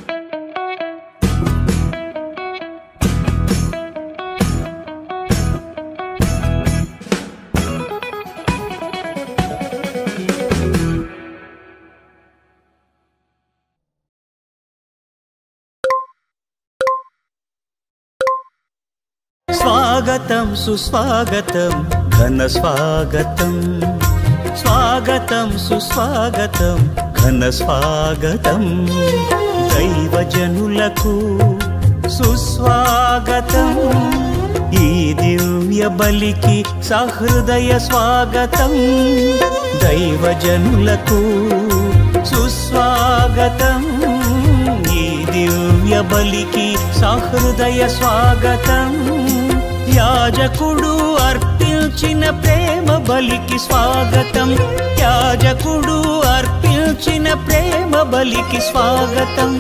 స్వాగతం సుస్వాగతం ఘన స్వాగతం, స్వాగతం సుస్వాగతం ఘన స్వాగతం, దైవజనులకు సుస్వాగతం, ఈ దివ్య బలికి సహృదయ స్వాగతం, దైవజనులకు సుస్వాగతం, ఈ దివ్య బలికి సహృదయ స్వాగతం, యాజకుడు అర్పించిన ప్రేమ బలికి స్వాగతం, యాజకుడు అర్పించిన ప్రేమ బలికి స్వాగతం,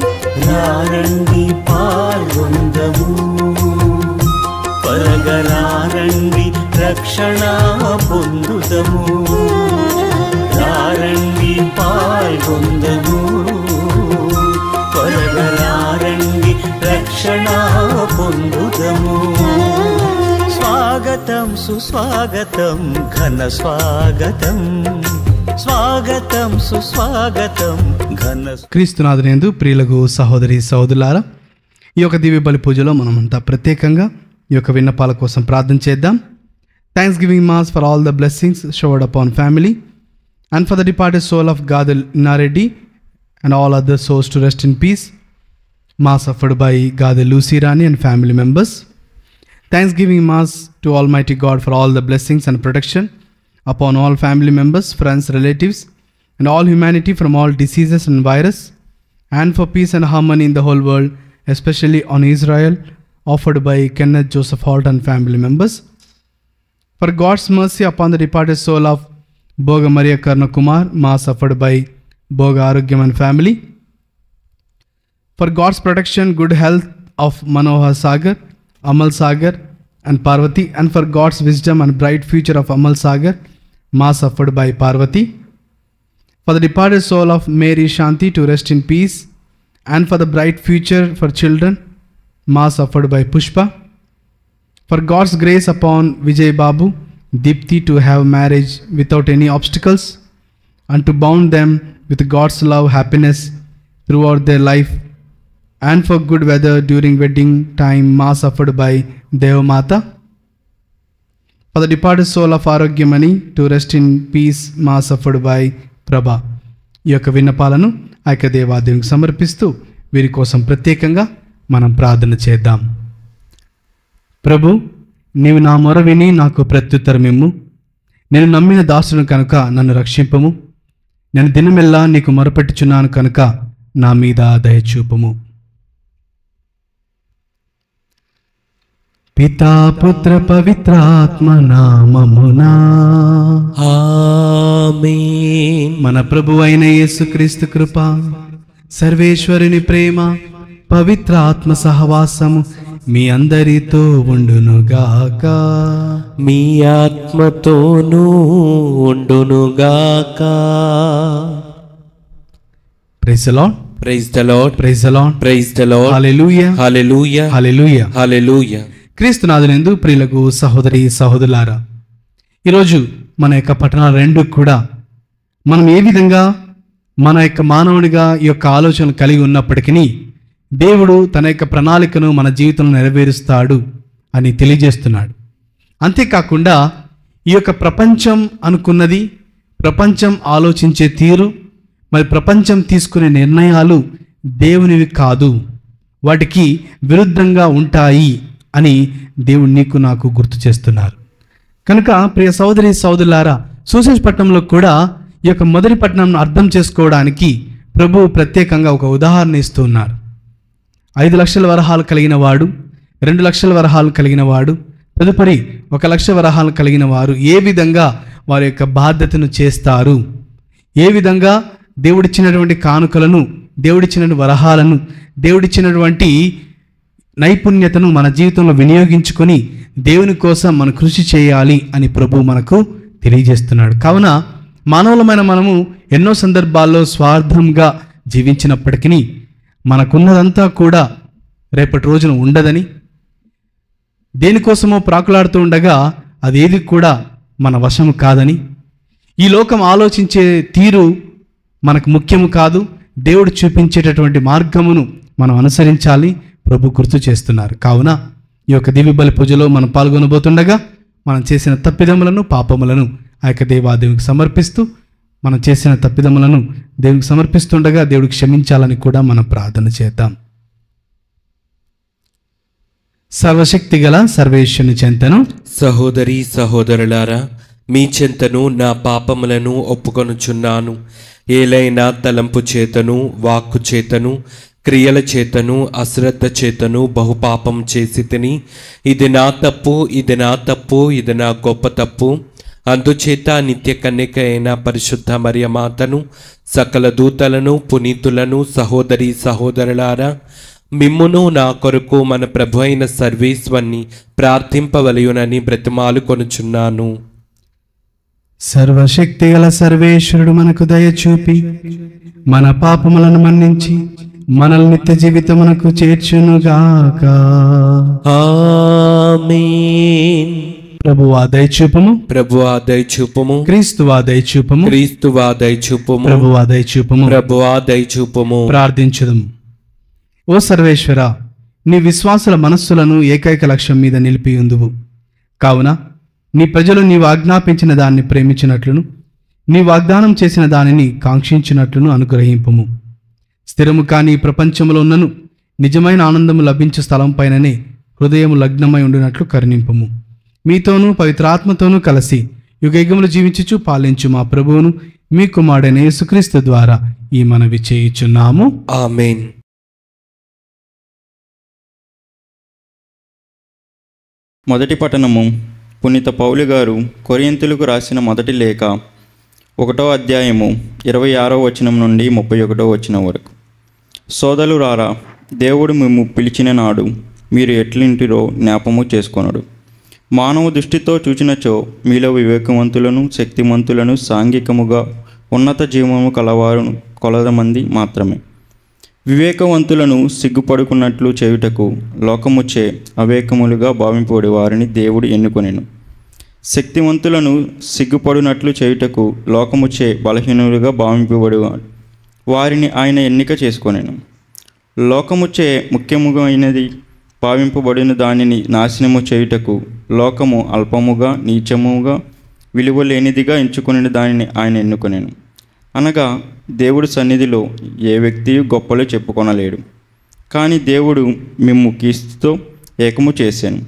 రారండి పాల్గొందము, త్వరగరారండి రక్షణ పొందుదము, రారండి పాల్గొందము, త్వరగరారండి రక్షణ పొందుదము, స్వాగతం సుస్వాగతం ఘన స్వాగతం, స్వాగతం సుస్వాగతం ఘన. క్రీస్తునాథునందు ప్రియులకు సహోదరి సహోదరులారా, ఈ యొక్క దివ్య బలి పూజలో మనమంతా ప్రత్యేకంగా ఈ యొక్క విన్నపాల కోసం ప్రార్థన చేద్దాం. Thanksgiving mass for all the blessings showered upon family and for the departed soul of Gadel Innareddy and all other souls to rest in peace. Mass offered by Gadel Lucy Rani and family members. Thanksgiving Mass to Almighty God for all the blessings and protection upon all family members, friends, relatives and all humanity from all diseases and virus, and for peace and harmony in the whole world, especially on Israel, offered by Kenneth Joseph Holt and family members. For God's mercy upon the departed soul of Boga Maria Karna Kumar, Mass offered by Boga Arogyam and family. For God's protection, good health of Manohar Sagar, Amal Sagar and Parvati, and for God's wisdom and bright future of Amal Sagar, Mass offered by Parvati. For the departed soul of Mary Shanti to rest in peace, and for the bright future for children, Mass offered by Pushpa. For God's grace upon Vijay Babu, Dipti to have marriage without any obstacles, and to bound them with God's love, happiness throughout their life, and for good weather during wedding time, Mass offered by Devamata. For the departed soul of Arogyamani to rest in peace, Mass offered by Prabha. ఈ యొక్క విన్నపాలను ఐక్యదేవాదేవునికి సమర్పిస్తూ వీరి కోసం ప్రత్యేకంగా మనం ప్రార్థన చేద్దాం. ప్రభు, నీవు నా మొర విని నాకు ప్రత్యుత్తరమిమ్ము. నేను నమ్మిన దాసును కనుక నన్ను రక్షింపము. నేను దినమెల్లా నీకు మొరపెట్టుచున్నాను కనుక నా మీద దయచూపము. పితా పుత్ర పవిత్రాత్మ నామమునా ఆమేన్. మన ప్రభు అయిన యేసుక్రీస్తు కృప, సర్వేశ్వరుని ప్రేమ, పవిత్ర ఆత్మ సహవాసము మీ అందరితో ఉండునుగాక. మీ ఆత్మతోనూ ఉండునుగాక. Praise the Lord, praise the Lord, praise the Lord, praise the Lord. Hallelujah, hallelujah, hallelujah, hallelujah. క్రీస్తునాథునందు ప్రియులకు సహోదరి సహోదరులారా, ఈరోజు మన యొక్క పట్టణాలు రెండు కూడా మనం ఏ విధంగా మన యొక్క మానవుడిగా ఈ యొక్క ఆలోచనలు కలిగి ఉన్నప్పటికీ దేవుడు తన యొక్క ప్రణాళికను మన జీవితంలో నెరవేరుస్తాడు అని తెలియజేస్తున్నాడు. అంతేకాకుండా ఈ యొక్క ప్రపంచం అనుకున్నది, ప్రపంచం ఆలోచించే తీరు, మరి ప్రపంచం తీసుకునే నిర్ణయాలు దేవునివి కాదు, వాటికి విరుద్ధంగా ఉంటాయి అని దేవుడు నీకు నాకు గుర్తు చేస్తున్నారు. కనుక ప్రియ సోదరి సోదరులారా, సూసెజ్ పట్టణంలో కూడా ఈ యొక్క మొదటి పట్టణంను అర్థం చేసుకోవడానికి ప్రభువు ప్రత్యేకంగా ఒక ఉదాహరణ ఇస్తూ ఉన్నారు. 5 లక్షల వరహాలు కలిగిన వాడు, 2 లక్షల వరహాలు కలిగిన వాడు, తదుపరి 1 లక్ష వరహాలు కలిగిన వారు ఏ విధంగా వారి యొక్క బాధ్యతను చేస్తారు, ఏ విధంగా దేవుడిచ్చినటువంటి కానుకలను, దేవుడిచ్చినటువంటి వరహాలను, దేవుడిచ్చినటువంటి నైపుణ్యతను మన జీవితంలో వినియోగించుకొని దేవుని కోసం మనం కృషి చేయాలి అని ప్రభు మనకు తెలియజేస్తున్నాడు. కావున మానవులమైన మనము ఎన్నో సందర్భాల్లో స్వార్థంగా జీవించినప్పటికీ, మనకున్నదంతా కూడా రేపటి రోజున ఉండదని, దేనికోసమో ప్రాకులాడుతూ ఉండగా అదేది కూడా మన వశము కాదని, ఈ లోకం ఆలోచించే తీరు మనకు ముఖ్యము కాదు, దేవుడు చూపించేటటువంటి మార్గమును మనం అనుసరించాలి ప్రభు గుర్తు చేస్తున్నారు. కావున ఈ యొక్క దివ్య బలి పూజలో మనం పాల్గొనబోతుండగా మనం చేసిన తప్పిదములను, పాపములను ఆ యొక్క దేవాదేవునికి సమర్పిస్తూ, మనం చేసిన తప్పిదములను దేవునికి సమర్పిస్తుండగా దేవుడికి క్షమించాలని కూడా మనం ప్రార్థన చేద్దాం. సర్వశక్తి గల సర్వేశ్వరుని చెంతను సహోదరి సహోదరులారా, మీ చెంతను నా పాపములను ఒప్పుకొనుచున్నాను. ఏలైనా తలంపు చేతను, వాక్కు చేతను, క్రియల చేతను, అశ్రద్ధ చేతను బహుపాపం చేసి తిని, ఇది నా తప్పు, ఇది నా తప్పు, ఇది నా గొప్ప తప్పు. అందుచేత నిత్య కన్యక అయిన పరిశుద్ధ మరియమాతను, సకల దూతలను, పునీతులను, సహోదరి సహోదరులారా, మిమ్మును నా కొరకు మన ప్రభు అయిన సర్వేశ్వరుని ప్రార్థింపవలయునని బ్రతిమాలు కొనుచున్నాను. సర్వశక్తి గల సర్వేశ్వరుడు మనకు దయ చూపి మన పాపములను మన్నించి మనల్ని నిత్య జీవితమునకు చేర్చునుగాక. ఆమేన్. ప్రభువా దయచూపము, ప్రభువా దయచూపము, క్రీస్తువా దయచూపము, క్రీస్తువా దయచూపము, ప్రభువా దయచూపము. ప్రభువా దయచూపము. ప్రార్థించుదము. ఓ సర్వేశ్వర, నీ విశ్వాసుల మనస్సులను ఏకైక లక్ష్యం మీద నిలిపియుందువు. కావున నీ ప్రజలు నీవు ఆజ్ఞాపించిన దాన్ని ప్రేమించినట్లును, నీ వాగ్దానం చేసిన దానిని కాంక్షించినట్లును అనుగ్రహింపుము. స్థిరము కాని ఈ ప్రపంచంలో ఉన్నను నిజమైన ఆనందము లభించు స్థలం పైననే హృదయము లగ్నమై ఉండినట్లు కరుణింపుము. మీతోనూ పవిత్రాత్మతోనూ కలిసి యుగయుగములు జీవించుచు పాలించు మా ప్రభువును మీ కుమారుడైన యేసుక్రీస్తు ద్వారా ఈ మనవి చేయుచున్నాము. ఆమేన్. మొదటి పఠనము పునీత పౌలు గారు కొరింథీయులకు రాసిన మొదటి లేఖ 1వ అధ్యాయము 26వ వచనం నుండి 31వ వచనం వరకు. సోదరులారా, దేవుడు మేము పిలిచిన నాడు మీరు ఎట్లింటిరో జ్ఞాపము చేసుకొనడు. మానవ దృష్టితో చూచినచో మీలో వివేకవంతులను, శక్తిమంతులను, సాంఘికముగా ఉన్నత జీవము కలవారు కొలదమంది మాత్రమే. వివేకవంతులను సిగ్గుపడుకున్నట్లు చేయుటకు లోకముచే అవేకములుగా భావింపబడి వారిని దేవుడు ఎన్నుకొనెను. శక్తివంతులను సిగ్గుపడినట్లు చేయుటకు లోకముచే బలహీనులుగా భావింపబడి వారిని ఆయన ఎన్నిక చేసుకొనెను. లోకముచే ముఖ్యమైనది భావింపబడిన దానిని నాశనము చేయుటకు లోకము అల్పముగా, నీచముగా, విలువ లేనిదిగా ఎంచుకుని దానిని ఆయన ఎన్నుకొనెను. అనగా దేవుడి సన్నిధిలో ఏ వ్యక్తి గొప్పలు చెప్పుకొనలేడు. కానీ దేవుడు మిమ్ము క్రీస్తుతో ఏకము చేశాను.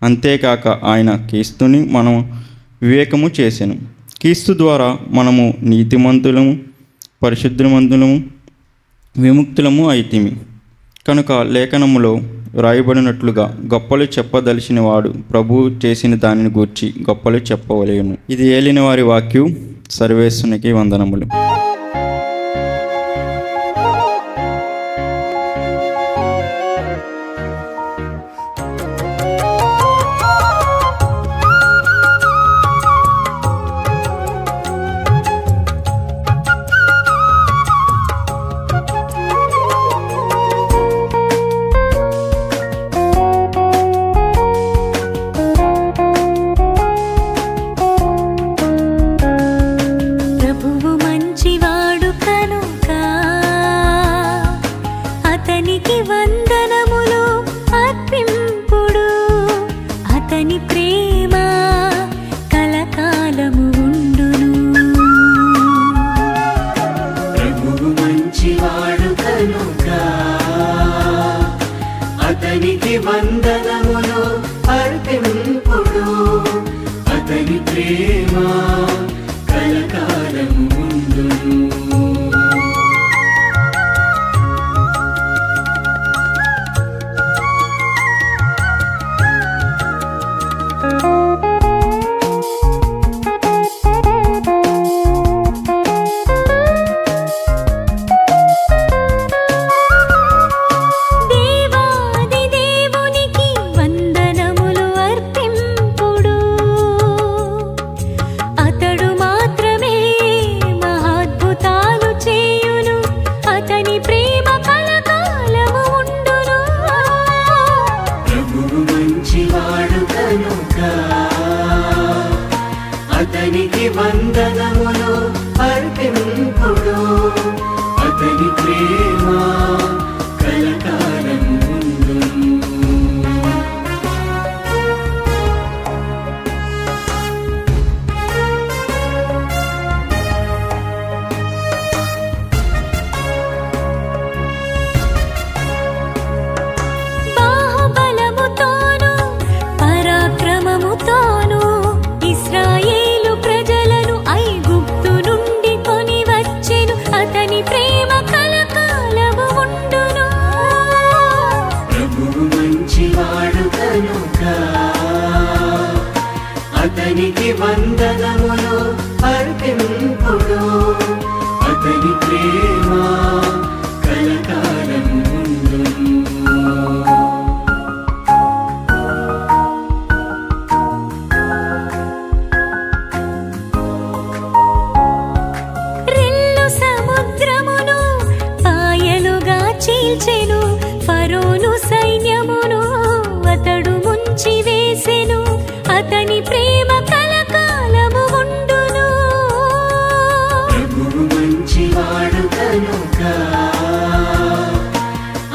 అంతేకాక ఆయన క్రీస్తుని మనము వివేకము చేశాను. క్రీస్తు ద్వారా మనము నీతిమంతులము, పరిశుద్ధమంతులము, విముక్తులము అయితిమి. కనుక లేఖనములో వ్రాయబడినట్లుగా గొప్పలు చెప్పదలిచిన వాడు ప్రభువు చేసిన దానిని గూర్చి గొప్పలు చెప్పవలేను. ఇది ఏలిన వారి వాక్యం. సర్వేశ్వరునికి వందనములు.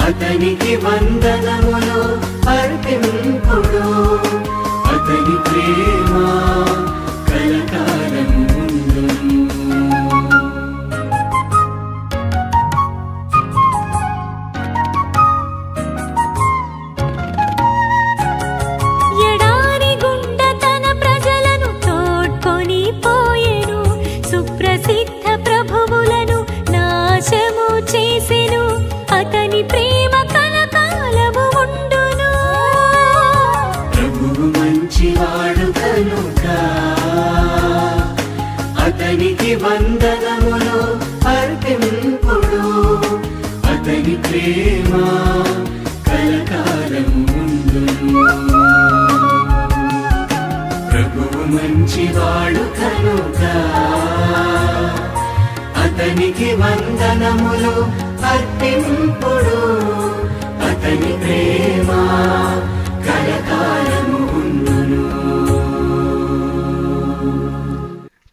అతనికి వందనములు అర్పింపుడు, అతని ప్రేమ కలకాలం ఉండును. ఎడారి గుండ తన ప్రజలను తోడ్కొని పోయెను, సుప్రసిద్ధ ప్రభువులను నాశము చేసెను, అతని ప్రేమ కలకాలము ఉండును. ప్రభువు మంచివాడు కనుక అతనికి వందనములు అర్పింపుడు, అతని ప్రేమ కలకాలం ఉండును. ప్రభువు మంచివాడు కనుక అతనికి వందనములు అర్పింపుడు, అతని ప్రేమ కలకాలము ఉండును.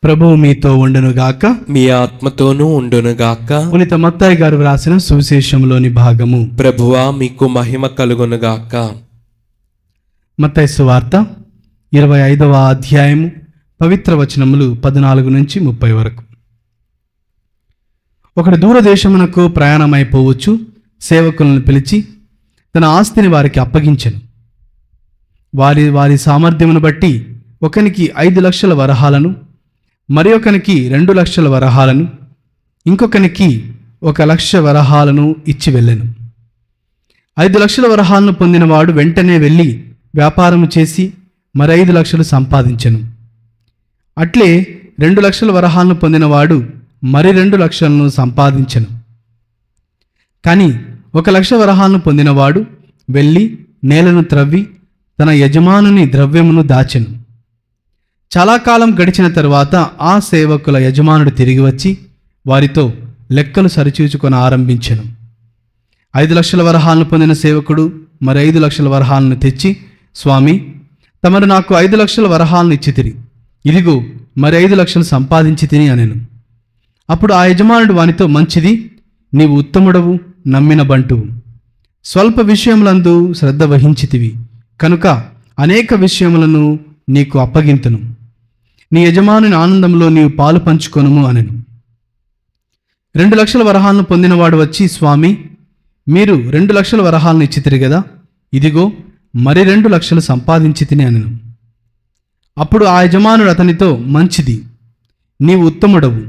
ప్రభువు మీతో ఉండునుగాక. మీ ఆత్మతోనూ ఉండునుగాక. పునీత మత్తాయి గారు వ్రాసిన సువిశేషంలోని భాగము. ప్రభువా మీకు మహిమ కలుగునుగాక. మత్తయి సువార్త 25వ అధ్యాయము పవిత్ర వచనములు 14 నుంచి 30 వరకు. ఒకడు దూరదేశమునకు ప్రయాణమైపోవచ్చు, సేవకులను పిలిచి తన ఆస్తిని వారికి అప్పగించెను. వారి వారి సామర్థ్యమును బట్టి ఒకనికి 5 లక్షల వరహాలను, మరి ఒకనికి 2 లక్షల వరహాలను, ఇంకొకనికి 1 లక్ష వరహాలను ఇచ్చి వెళ్ళెను. 5 లక్షల వరహాలను పొందినవాడు వెంటనే వెళ్ళి వ్యాపారము చేసి మరి 5 లక్షలు సంపాదించెను. అట్లే 2 లక్షల వరహాలను పొందినవాడు మరి 2 లక్షలను సంపాదించెను. కానీ 1 లక్ష వరహాలను పొందినవాడు వెళ్ళి నేలను త్రవ్వి తన యజమానుని ద్రవ్యమును దాచెను. చాలా కాలం గడిచిన తరువాత ఆ సేవకుల యజమానుడు తిరిగి వచ్చి వారితో లెక్కలు సరిచూచుకొని ఆరంభించెను. 5 లక్షల వరహాలను పొందిన సేవకుడు మరి 5 లక్షల వరహాలను తెచ్చి, స్వామి, తమరు నాకు 5 లక్షల వరహాలను ఇచ్చితిరి, ఇదిగో మరి 5 లక్షలు సంపాదించి తిని అనెను. అప్పుడు ఆ యజమానుడు వానితో, మంచిది, నీవు ఉత్తముడవు, నమ్మిన బంటువు, స్వల్ప విషయములందు శ్రద్ధ వహించితివి కనుక అనేక విషయములను నీకు అప్పగింతును, నీ యజమానుని ఆనందంలో నీవు పాలు పంచుకొనుము అనెను. 2 లక్షల వరహాలను పొందినవాడు వచ్చి, స్వామి, మీరు 2 లక్షల వరహాలను ఇచ్చితిరి కదా, ఇదిగో మరి 2 లక్షలు సంపాదించి తిని అనెను. అప్పుడు ఆ యజమానుడు అతనితో, మంచిది, నీవు ఉత్తముడవు,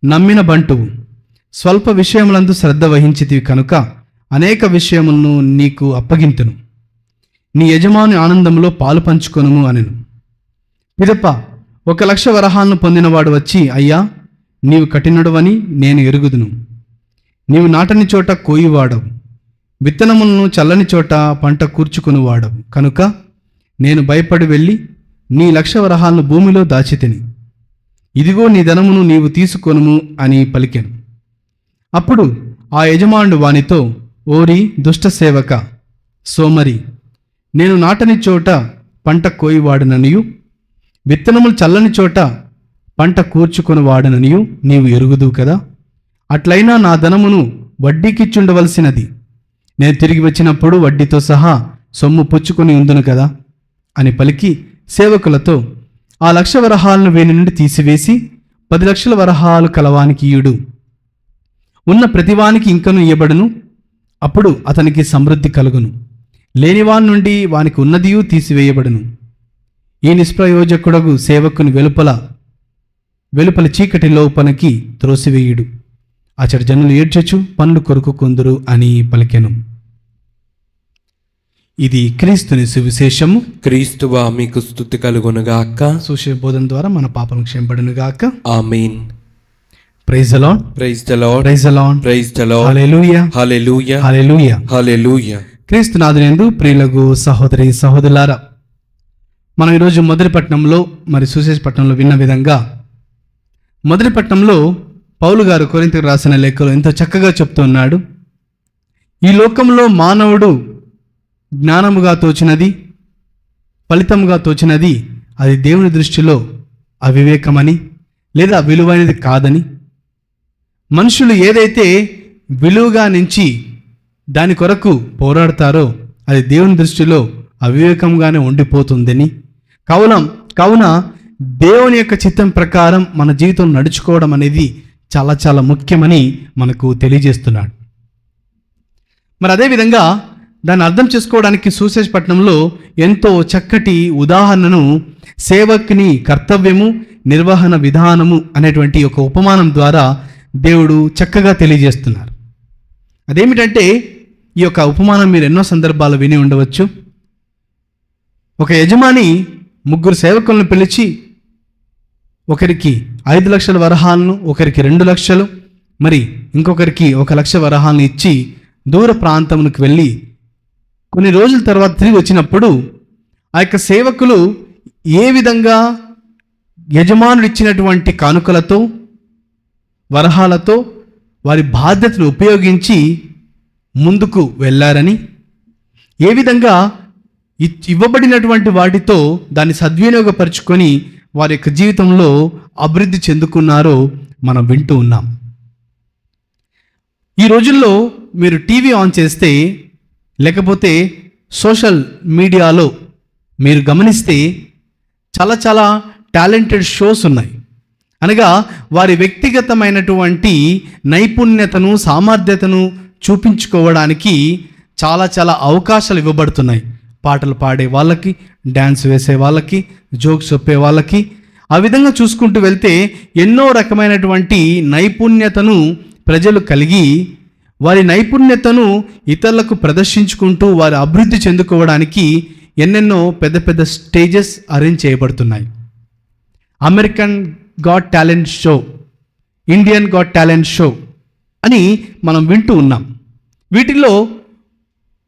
నమ్మిన బంటువు, స్వల్ప విషయములందు శ్రద్ధ వహించితివి కనుక అనేక విషయములను నీకు అప్పగింతును, నీ యజమాని ఆనందంలో పాలు పంచుకొనుము అనెను. పిదప 1 లక్ష వరహాలను పొందినవాడు వచ్చి, అయ్యా, నీవు కఠినుడవని నేను ఎరుగుదును, నీవు నాటని చోట కోయివాడవు, విత్తనములను చల్లని చోట పంట కూర్చుకొనివాడవు కనుక నేను భయపడి వెళ్ళి నీ 1 లక్ష వరహాలను భూమిలో దాచితిని, ఇదిగో నీ ధనమును నీవు తీసుకొనుము అని పలికెను. అప్పుడు ఆ యజమానుడు వానితో, ఓరి దుష్ట సేవక, సోమరి, నేను నాటని చోట పంట కోయివాడననియు విత్తనములు చల్లని చోట పంట కూర్చుకొని వాడననియు నీవు ఎరుగుదువు కదా, అట్లయినా నా ధనమును వడ్డీకిచ్చుండవలసినది, నేను తిరిగి వచ్చినప్పుడు వడ్డీతో సహా సొమ్ము పుచ్చుకొని ఉందును కదా అని పలికి సేవకులతో, ఆ 1 లక్ష వరహాలను వీని నుండి తీసివేసి 10 లక్షల వరహాలు కలవానికి ఇయుడు, ఉన్న ప్రతివానికి ఇంకను ఇయ్యబడును, అప్పుడు అతనికి సమృద్ధి కలుగును, లేనివాని నుండి వానికి ఉన్నదియూ తీసివేయబడును. ఈ నిష్ప్రయోజకుడగు సేవకుని వెలుపల చీకటి లోపలికి త్రోసివేయుడు, అచటి జనులు ఏడ్చొచ్చు పనులు కొరకు కొందురు అని పలికెను. ఇది క్రీస్తుని సువిశేషము. క్రీస్తువా మీకు స్తుతి కలుగునుగాక. సువిశేష బోధన ద్వారా మన పాపం క్షమింపబడునుగాక. Amen. Praise the Lord, praise the Lord, praise the Lord, praise the Lord. Hallelujah, hallelujah, hallelujah. Hallelujah. క్రీస్తునాథునందు ప్రియులకు సహోదరి సహోదరులారా, మనం ఈరోజు మొదటిపట్నంలో మరి సువిశేషపట్నంలో విన్న విధంగా మొదటిపట్నంలో పౌలు గారు కొరింథీయులకు రాసిన లేఖలో ఎంతో చక్కగా చెప్తున్నాడు. ఈ లోకంలో మానవుడు జ్ఞానముగా తోచినది, ఫలితముగా తోచినది అది దేవుని దృష్టిలో అవివేకమని లేదా విలువైనది కాదని, మనుషులు ఏదైతే విలువగా నుంచి దాని కొరకు పోరాడతారో అది దేవుని దృష్టిలో అవివేకంగానే ఉండిపోతుందని, కావున దేవుని యొక్క చిత్తం ప్రకారం మన జీవితం నడుచుకోవడం అనేది చాలా చాలా ముఖ్యమని మనకు తెలియజేస్తున్నాడు. మరి అదేవిధంగా దాన్ని అర్థం చేసుకోవడానికి సూసేషపట్నంలో ఎంతో చక్కటి ఉదాహరణను సేవకుని కర్తవ్యము, నిర్వహణ విధానము అనేటువంటి ఒక ఉపమానం ద్వారా దేవుడు చక్కగా తెలియజేస్తున్నారు. అదేమిటంటే, ఈ యొక్క ఉపమానం మీరు ఎన్నో సందర్భాలు విని ఉండవచ్చు. ఒక యజమాని 3 సేవకులను పిలిచి ఒకరికి 5 లక్షల వరహాలను, ఒకరికి 2 లక్షలు, మరి ఇంకొకరికి 1 లక్ష వరహాలను ఇచ్చి దూర ప్రాంతములకు వెళ్ళి కొన్ని రోజుల తర్వాత తిరిగి వచ్చినప్పుడు ఆ యొక్క సేవకులు ఏ విధంగా యజమానుడు ఇచ్చినటువంటి కానుకలతో, వరహాలతో వారి బాధ్యతను ఉపయోగించి ముందుకు వెళ్ళారని, ఏ విధంగా ఇవ్వబడినటువంటి వాటితో దాన్ని సద్వినియోగపరుచుకొని వారి యొక్క జీవితంలో అభివృద్ధి చెందుకున్నారో మనం వింటూ ఉన్నాం. ఈ రోజుల్లో మీరు టీవీ ఆన్ చేస్తే, లేకపోతే సోషల్ మీడియాలో మీరు గమనిస్తే చాలా చాలా టాలెంటెడ్ షోస్ ఉన్నాయి. అనగా వారి వ్యక్తిగతమైనటువంటి నైపుణ్యతను, సామర్థ్యతను చూపించుకోవడానికి చాలా చాలా అవకాశాలు ఇవ్వబడుతున్నాయి. పాటలు పాడే వాళ్ళకి, డ్యాన్స్ వేసే వాళ్ళకి, జోక్స్ చెప్పే వాళ్ళకి, ఆ విధంగా చూసుకుంటూ వెళ్తే ఎన్నో రకమైనటువంటి నైపుణ్యతను ప్రజలు కలిగి వారి నైపుణ్యతను ఇతరులకు ప్రదర్శించుకుంటూ వారి అభివృద్ధి చెందుకోవడానికి ఎన్నెన్నో పెద్ద పెద్ద స్టేజెస్ అరేంజ్ చేయబడుతున్నాయి. American got talent show, Indian got talent show అని మనం వింటూ ఉన్నాం. వీటిల్లో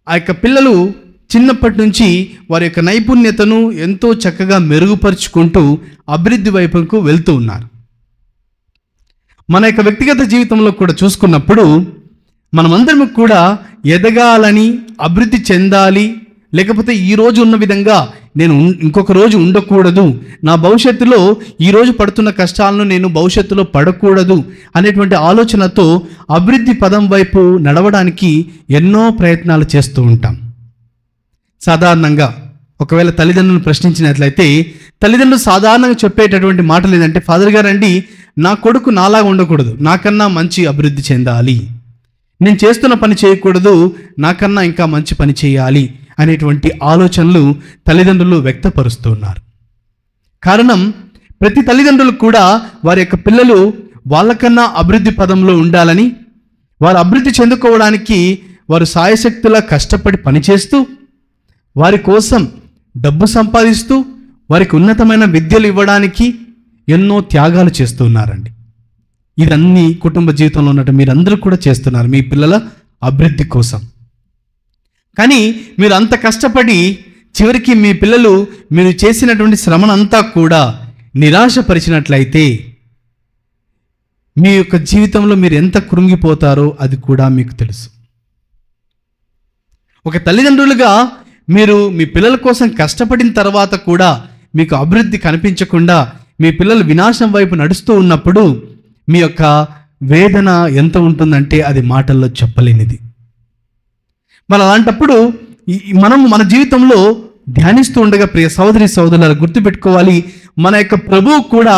ఆ యొక్క పిల్లలు చిన్నప్పటి నుంచి వారి యొక్క నైపుణ్యతను ఎంతో చక్కగా మెరుగుపరుచుకుంటూ అభివృద్ధి వైపుకు వెళ్తూ ఉన్నారు. మన యొక్క వ్యక్తిగత జీవితంలో కూడా చూసుకున్నప్పుడు మనమందరం కూడా ఎదగాలని, అభివృద్ధి చెందాలి, లేకపోతే ఈ రోజు ఉన్న విధంగా నేను ఇంకొక రోజు ఉండకూడదు, నా భవిష్యత్తులో ఈరోజు పడుతున్న కష్టాలను నేను భవిష్యత్తులో పడకూడదు అనేటువంటి ఆలోచనతో అభివృద్ధి పదం వైపు నడవడానికి ఎన్నో ప్రయత్నాలు చేస్తూ ఉంటాం. సాధారణంగా ఒకవేళ తల్లిదండ్రులను ప్రశ్నించినట్లయితే తల్లిదండ్రులు సాధారణంగా చెప్పేటటువంటి మాటలు ఏంటంటే, ఫాదర్ గారు అండి, నా కొడుకు నాలాగా ఉండకూడదు, నాకన్నా మంచి అభివృద్ధి చెందాలి, నేను చేస్తున్న పని చేయకూడదు, నాకన్నా ఇంకా మంచి పని చేయాలి అనేటువంటి ఆలోచనలు తల్లిదండ్రులు వ్యక్తపరుస్తున్నారు. కారణం, ప్రతి తల్లిదండ్రులు కూడా వారి యొక్క పిల్లలు వాళ్ళకన్నా అభివృద్ధి పదంలో ఉండాలని, వారు అభివృద్ధి చెందుకోవడానికి వారు సాయశక్తులా కష్టపడి పనిచేస్తూ, వారి కోసం డబ్బు సంపాదిస్తూ, వారికి ఉన్నతమైన విద్యలు ఇవ్వడానికి ఎన్నో త్యాగాలు చేస్తూ ఉన్నారండి. ఇదన్నీ కుటుంబ జీవితంలో ఉన్నట్టు మీరందరూ కూడా చేస్తున్నారు మీ పిల్లల అభివృద్ధి కోసం. కానీ మీరు అంత కష్టపడి చివరికి మీ పిల్లలు మీరు చేసినటువంటి శ్రమనంతా కూడా నిరాశపరిచినట్లయితే మీ యొక్క జీవితంలో మీరు ఎంత కృంగిపోతారో అది కూడా మీకు తెలుసు. ఒక తల్లిదండ్రులుగా మీరు మీ పిల్లల కోసం కష్టపడిన తర్వాత కూడా మీకు అభివృద్ధి కనిపించకుండా మీ పిల్లలు వినాశం వైపు నడుస్తూ ఉన్నప్పుడు మీ యొక్క వేదన ఎంత ఉంటుందంటే అది మాటల్లో చెప్పలేనిది. మరి అలాంటప్పుడు మనం మన జీవితంలో ధ్యానిస్తూ ఉండగా ప్రియ సహోదరి సహోదరులు గుర్తుపెట్టుకోవాలి, మన యొక్క ప్రభువు కూడా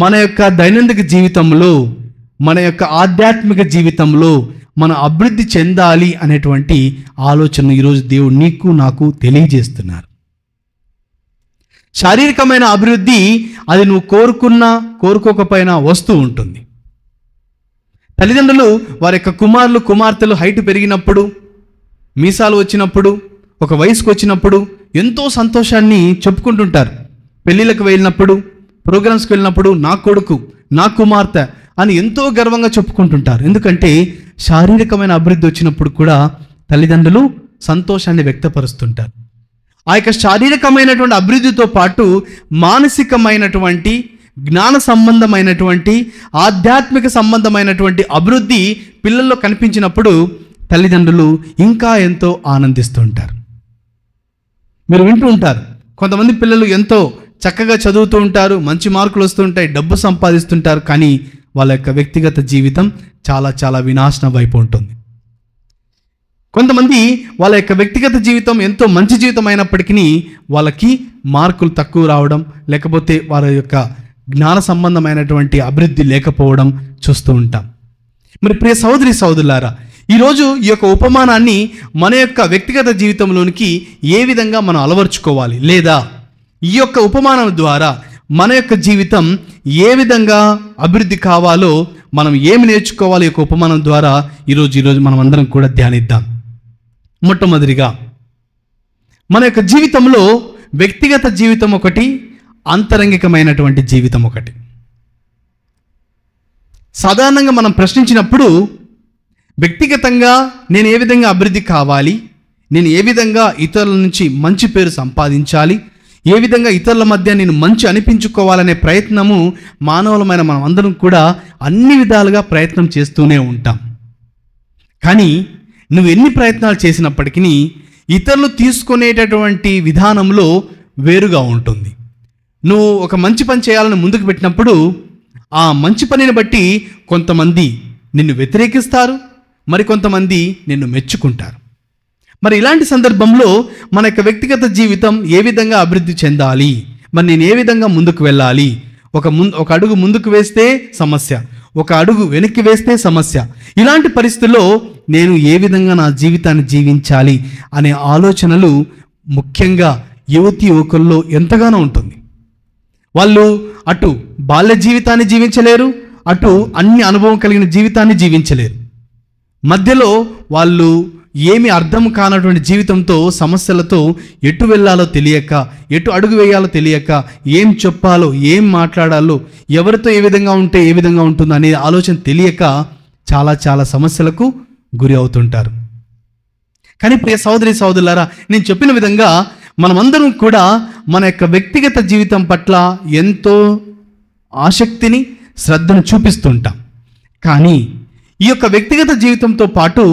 మన యొక్క దైనందిక జీవితంలో, మన యొక్క ఆధ్యాత్మిక జీవితంలో మన అభివృద్ధి చెందాలి అనేటువంటి ఆలోచన ఈరోజు దేవుడు నీకు నాకు తెలియజేస్తున్నారు. శారీరకమైన అభివృద్ధి అది నువ్వు కోరుకున్నా కోరుకోకపోయినా వస్తూ ఉంటుంది. తల్లిదండ్రులు వారి యొక్క కుమారులు కుమార్తెలు హైట్ పెరిగినప్పుడు, మీసాలు వచ్చినప్పుడు, ఒక వయసుకు వచ్చినప్పుడు ఎంతో సంతోషాన్ని చెప్పుకుంటుంటారు. పెళ్ళిళ్ళకు వెళ్ళినప్పుడు, ప్రోగ్రామ్స్కి వెళ్ళినప్పుడు నా కొడుకు, నా కుమార్తె అని ఎంతో గర్వంగా చెప్పుకుంటుంటారు. ఎందుకంటే శారీరకమైన అభివృద్ధి వచ్చినప్పుడు కూడా తల్లిదండ్రులు సంతోషాన్ని వ్యక్తపరుస్తుంటారు. ఆ యొక్క శారీరకమైనటువంటి అభివృద్ధితో పాటు మానసికమైనటువంటి, జ్ఞాన సంబంధమైనటువంటి, ఆధ్యాత్మిక సంబంధమైనటువంటి అభివృద్ధి పిల్లల్లో కనిపించినప్పుడు తల్లిదండ్రులు ఇంకా ఎంతో ఆనందిస్తుంటారు. మీరు వింటూ ఉంటారు, కొంతమంది పిల్లలు ఎంతో చక్కగా చదువుతూ ఉంటారు, మంచి మార్కులు వస్తుంటాయి, డబ్బు సంపాదిస్తుంటారు, కానీ వాళ్ళ యొక్క వ్యక్తిగత జీవితం చాలా చాలా వినాశనం వైపు ఉంటుంది. కొంతమంది వాళ్ళ యొక్క వ్యక్తిగత జీవితం ఎంతో మంచి జీవితం అయినప్పటికీ వాళ్ళకి మార్కులు తక్కువ రావడం, లేకపోతే వారి యొక్క జ్ఞాన సంబంధమైనటువంటి అభివృద్ధి లేకపోవడం చూస్తూ ఉంటాం. మరి ప్రియ సహోదరి సహోదరులారా, ఈరోజు ఈ యొక్క ఉపమానాన్ని మన యొక్క వ్యక్తిగత జీవితంలోనికి ఏ విధంగా మనం అలవర్చుకోవాలి, లేదా ఈ యొక్క ఉపమానం ద్వారా మన యొక్క జీవితం ఏ విధంగా అభివృద్ధి కావాలో మనం ఏమి నేర్చుకోవాలి ఈ యొక్క ఉపమానం ద్వారా ఈరోజు మనం అందరం కూడా ధ్యానిద్దాం. మొట్టమొదటిగా మన యొక్క జీవితంలో వ్యక్తిగత జీవితం ఒకటి, అంతరంగికమైనటువంటి జీవితం ఒకటి. సాధారణంగా మనం ప్రశ్నించినప్పుడు వ్యక్తిగతంగా నేను ఏ విధంగా అభివృద్ధి కావాలి, నేను ఏ విధంగా ఇతరుల నుంచి మంచి పేరు సంపాదించాలి, ఏ విధంగా ఇతరుల మధ్య నేను మంచి అనిపించుకోవాలనే ప్రయత్నము మానవులమైన మనం అందరం కూడా అన్ని విధాలుగా ప్రయత్నం చేస్తూనే ఉంటాం. కానీ నువ్వు ఎన్ని ప్రయత్నాలు చేసినప్పటికీ ఇతరులు తీసుకునేటటువంటి విధానంలో వేరుగా ఉంటుంది. నువ్వు ఒక మంచి పని చేయాలని ముందుకు పెట్టినప్పుడు ఆ మంచి పనిని బట్టి కొంతమంది నిన్ను వ్యతిరేకిస్తారు, మరికొంతమంది నిన్ను మెచ్చుకుంటారు. మరి ఇలాంటి సందర్భంలో మన యొక్క వ్యక్తిగత జీవితం ఏ విధంగా అభివృద్ధి చెందాలి, మరి నేను ఏ విధంగా ముందుకు వెళ్ళాలి, ఒక అడుగు ముందుకు వేస్తే సమస్య, ఒక అడుగు వెనక్కి వేస్తే సమస్య. ఇలాంటి పరిస్థితుల్లో నేను ఏ విధంగా నా జీవితాన్ని జీవించాలి అనే ఆలోచనలు ముఖ్యంగా యువతి యువకుల్లో ఎంతగానో ఉంటుంది. వాళ్ళు అటు బాల్య జీవితాన్ని జీవించలేరు, అటు అన్ని అనుభవం కలిగిన జీవితాన్ని జీవించలేరు. మధ్యలో వాళ్ళు ఏమి అర్థం కానటువంటి జీవితంతో, సమస్యలతో ఎటు వెళ్ళాలో తెలియక, ఎటు అడుగు వేయాలో తెలియక, ఏం చెప్పాలో, ఏం మాట్లాడాలో, ఎవరితో ఏ విధంగా ఉంటే ఏ విధంగా ఉంటుందో అనే ఆలోచన తెలియక చాలా సమస్యలకు గురి అవుతుంటారు. కానీ ప్రియ సహోదరి సహోదరులారా, నేను చెప్పిన విధంగా మనమందరం కూడా మన యొక్క వ్యక్తిగత జీవితం పట్ల ఎంతో ఆసక్తిని, శ్రద్ధను చూపిస్తుంటాం. కానీ ఈ యొక్క వ్యక్తిగత జీవితంతో పాటు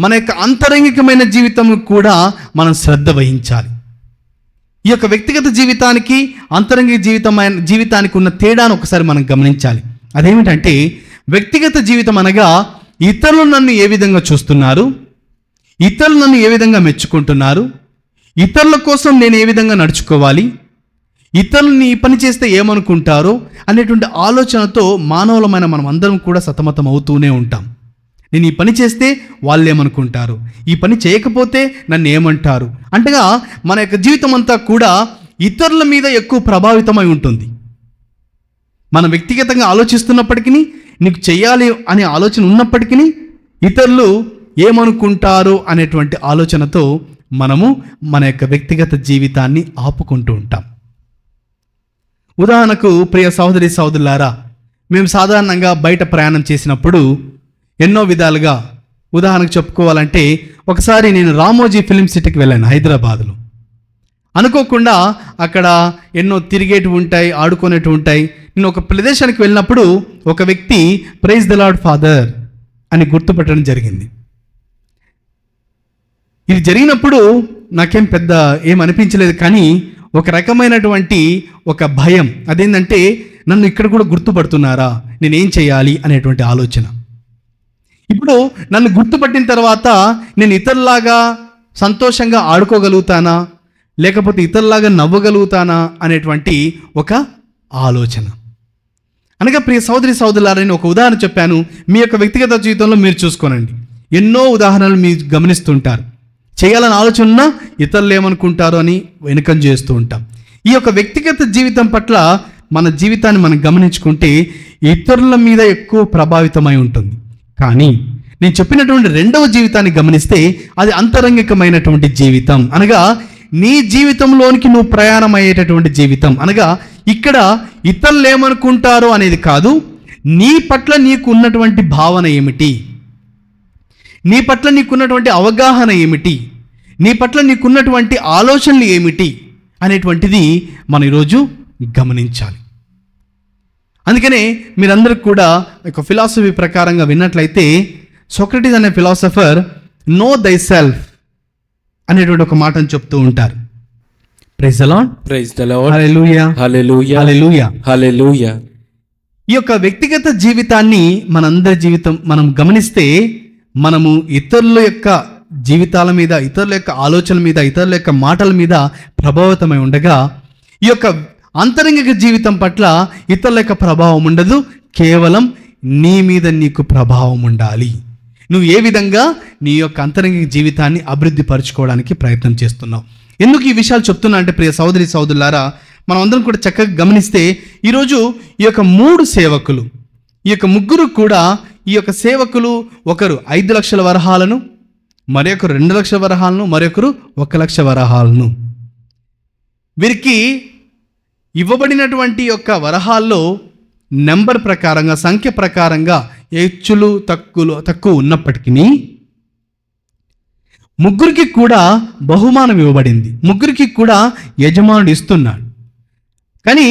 మన యొక్క అంతరంగికమైన జీవితం కూడా మనం శ్రద్ధ వహించాలి. ఈ యొక్క వ్యక్తిగత జీవితానికి అంతరంగిక జీవితానికి ఉన్న తేడాను ఒకసారి మనం గమనించాలి. అదేమిటంటే, వ్యక్తిగత జీవితం అనగా ఇతరులు నన్ను ఏ విధంగా చూస్తున్నారు, ఇతరులు నన్ను ఏ విధంగా మెచ్చుకుంటున్నారు, ఇతరుల కోసం నేను ఏ విధంగా నడుచుకోవాలి, ఇతరులని ఈ పని చేస్తే ఏమనుకుంటారో అనేటువంటి ఆలోచనతో మానవులమైన మనం అందరం కూడా సతమతం అవుతూనే ఉంటాం. నేను ఈ పని చేస్తే వాళ్ళు ఏమనుకుంటారు, ఈ పని చేయకపోతే నన్ను ఏమంటారు. అంటగా మన యొక్క జీవితం అంతా కూడా ఇతరుల మీద ఎక్కువ ప్రభావితమై ఉంటుంది. మనం వ్యక్తిగతంగా ఆలోచిస్తున్నప్పటికీ, నీకు చేయాలి అనే ఆలోచన ఉన్నప్పటికీ ఇతరులు ఏమనుకుంటారు అనేటువంటి ఆలోచనతో మనము మన యొక్క వ్యక్తిగత జీవితాన్ని ఆపుకుంటూ ఉంటాం. ఉదాహరణకు ప్రియ సహోదరి సహోదరులారా, మేము సాధారణంగా బయట ప్రయాణం చేసినప్పుడు ఎన్నో విధాలుగా, ఉదాహరణకు చెప్పుకోవాలంటే, ఒకసారి నేను రామోజీ ఫిలిం సిటీకి వెళ్ళాను హైదరాబాద్లో. అనుకోకుండా అక్కడ ఎన్నో తిరిగేటివి ఉంటాయి, ఆడుకునేటివి ఉంటాయి. నేను ఒక ప్రదేశానికి వెళ్ళినప్పుడు ఒక వ్యక్తి ప్రైజ్ ద లార్డ్ ఫాదర్ అని గుర్తుపట్టడం జరిగింది. ఇది జరిగినప్పుడు నాకేం పెద్ద ఏమనిపించలేదు, కానీ ఒక రకమైనటువంటి ఒక భయం. అదేంటంటే, నన్ను ఇక్కడ కూడా గుర్తుపడుతున్నారా, నేనేం చేయాలి అనేటువంటి ఆలోచన. ఇప్పుడు నన్ను గుర్తుపట్టిన తర్వాత నేను ఇతరులాగా సంతోషంగా ఆడుకోగలుగుతానా, లేకపోతే ఇతరులాగా నవ్వగలుగుతానా అనేటువంటి ఒక ఆలోచన. అనగా ప్రియ సహోదరి సహోదరులారని ఒక ఉదాహరణ చెప్పాను. మీ యొక్క వ్యక్తిగత జీవితంలో మీరు చూసుకోనండి, ఎన్నో ఉదాహరణలు మీరు గమనిస్తుంటారు. చేయాలని ఆలోచన ఉన్నా ఇతరులు ఏమనుకుంటారో అని వెనుకం చేస్తూ ఉంటాం. ఈ యొక్క వ్యక్తిగత జీవితం పట్ల మన జీవితాన్ని మనం గమనించుకుంటే ఇతరుల మీద ఎక్కువ ప్రభావితమై ఉంటుంది. కానీ నేను చెప్పినటువంటి రెండవ జీవితాన్ని గమనిస్తే అది అంతరంగికమైనటువంటి జీవితం. అనగా నీ జీవితంలోనికి నువ్వు ప్రయాణం అయ్యేటటువంటి జీవితం. అనగా ఇక్కడ ఇతరులు ఏమనుకుంటారో అనేది కాదు, నీ పట్ల నీకు ఉన్నటువంటి భావన ఏమిటి, నీ పట్ల నీకున్నటువంటి అవగాహన ఏమిటి, నీ పట్ల నీకున్నటువంటి ఆలోచనలు ఏమిటి అనేటువంటిది మనం ఈరోజు గమనించాలి. అందుకనే మీరందరూ కూడా ఒక ఫిలాసఫీ ప్రకారంగా విన్నట్లయితే, సోక్రటీస్ అనే ఫిలాసఫర్ నో దై సెల్ఫ్ అనేటువంటి ఒక మాటను చెప్తూ ఉంటారు. Praise the Lord, praise the Lord, hallelujah, hallelujah, hallelujah, hallelujah. ఈ యొక్క వ్యక్తిగత జీవితాన్ని మనందరి జీవితం మనం గమనిస్తే, మనము ఇతరుల యొక్క జీవితాల మీద, ఇతరుల యొక్క ఆలోచనల మీద, ఇతరుల యొక్క మాటల మీద ప్రభావితమై ఉండగా, ఈ యొక్క అంతరంగిక జీవితం పట్ల ఇతరుల యొక్క ప్రభావం ఉండదు. కేవలం నీ మీద నీకు ప్రభావం ఉండాలి. నువ్వు ఏ విధంగా నీ యొక్క అంతరంగిక జీవితాన్ని అభివృద్ధి పరచుకోవడానికి ప్రయత్నం చేస్తున్నావు. ఎందుకు ఈ విషయాలు చెప్తున్నా అంటే ప్రియ సోదరి సోదరులారా, మనం అందరం కూడా చక్కగా గమనిస్తే ఈరోజు ఈ యొక్క 3 సేవకులు, ఈ యొక్క 3 కూడా, ఈ యొక్క సేవకులు ఒకరు 5 లక్షల వరహాలను, మరొకరు 2 లక్షల వరహాలను, మరొకరు 1 లక్ష వరహాలను. వీరికి ఇవ్వబడినటువంటి యొక్క వరహాల్లో నెంబర్ ప్రకారంగా, సంఖ్య ప్రకారంగా హెచ్చులు తక్కువ ఉన్నప్పటికీ 3కి కూడా బహుమానం ఇవ్వబడింది. 3కి కూడా యజమానుడు ఇస్తున్నాడు. కానీ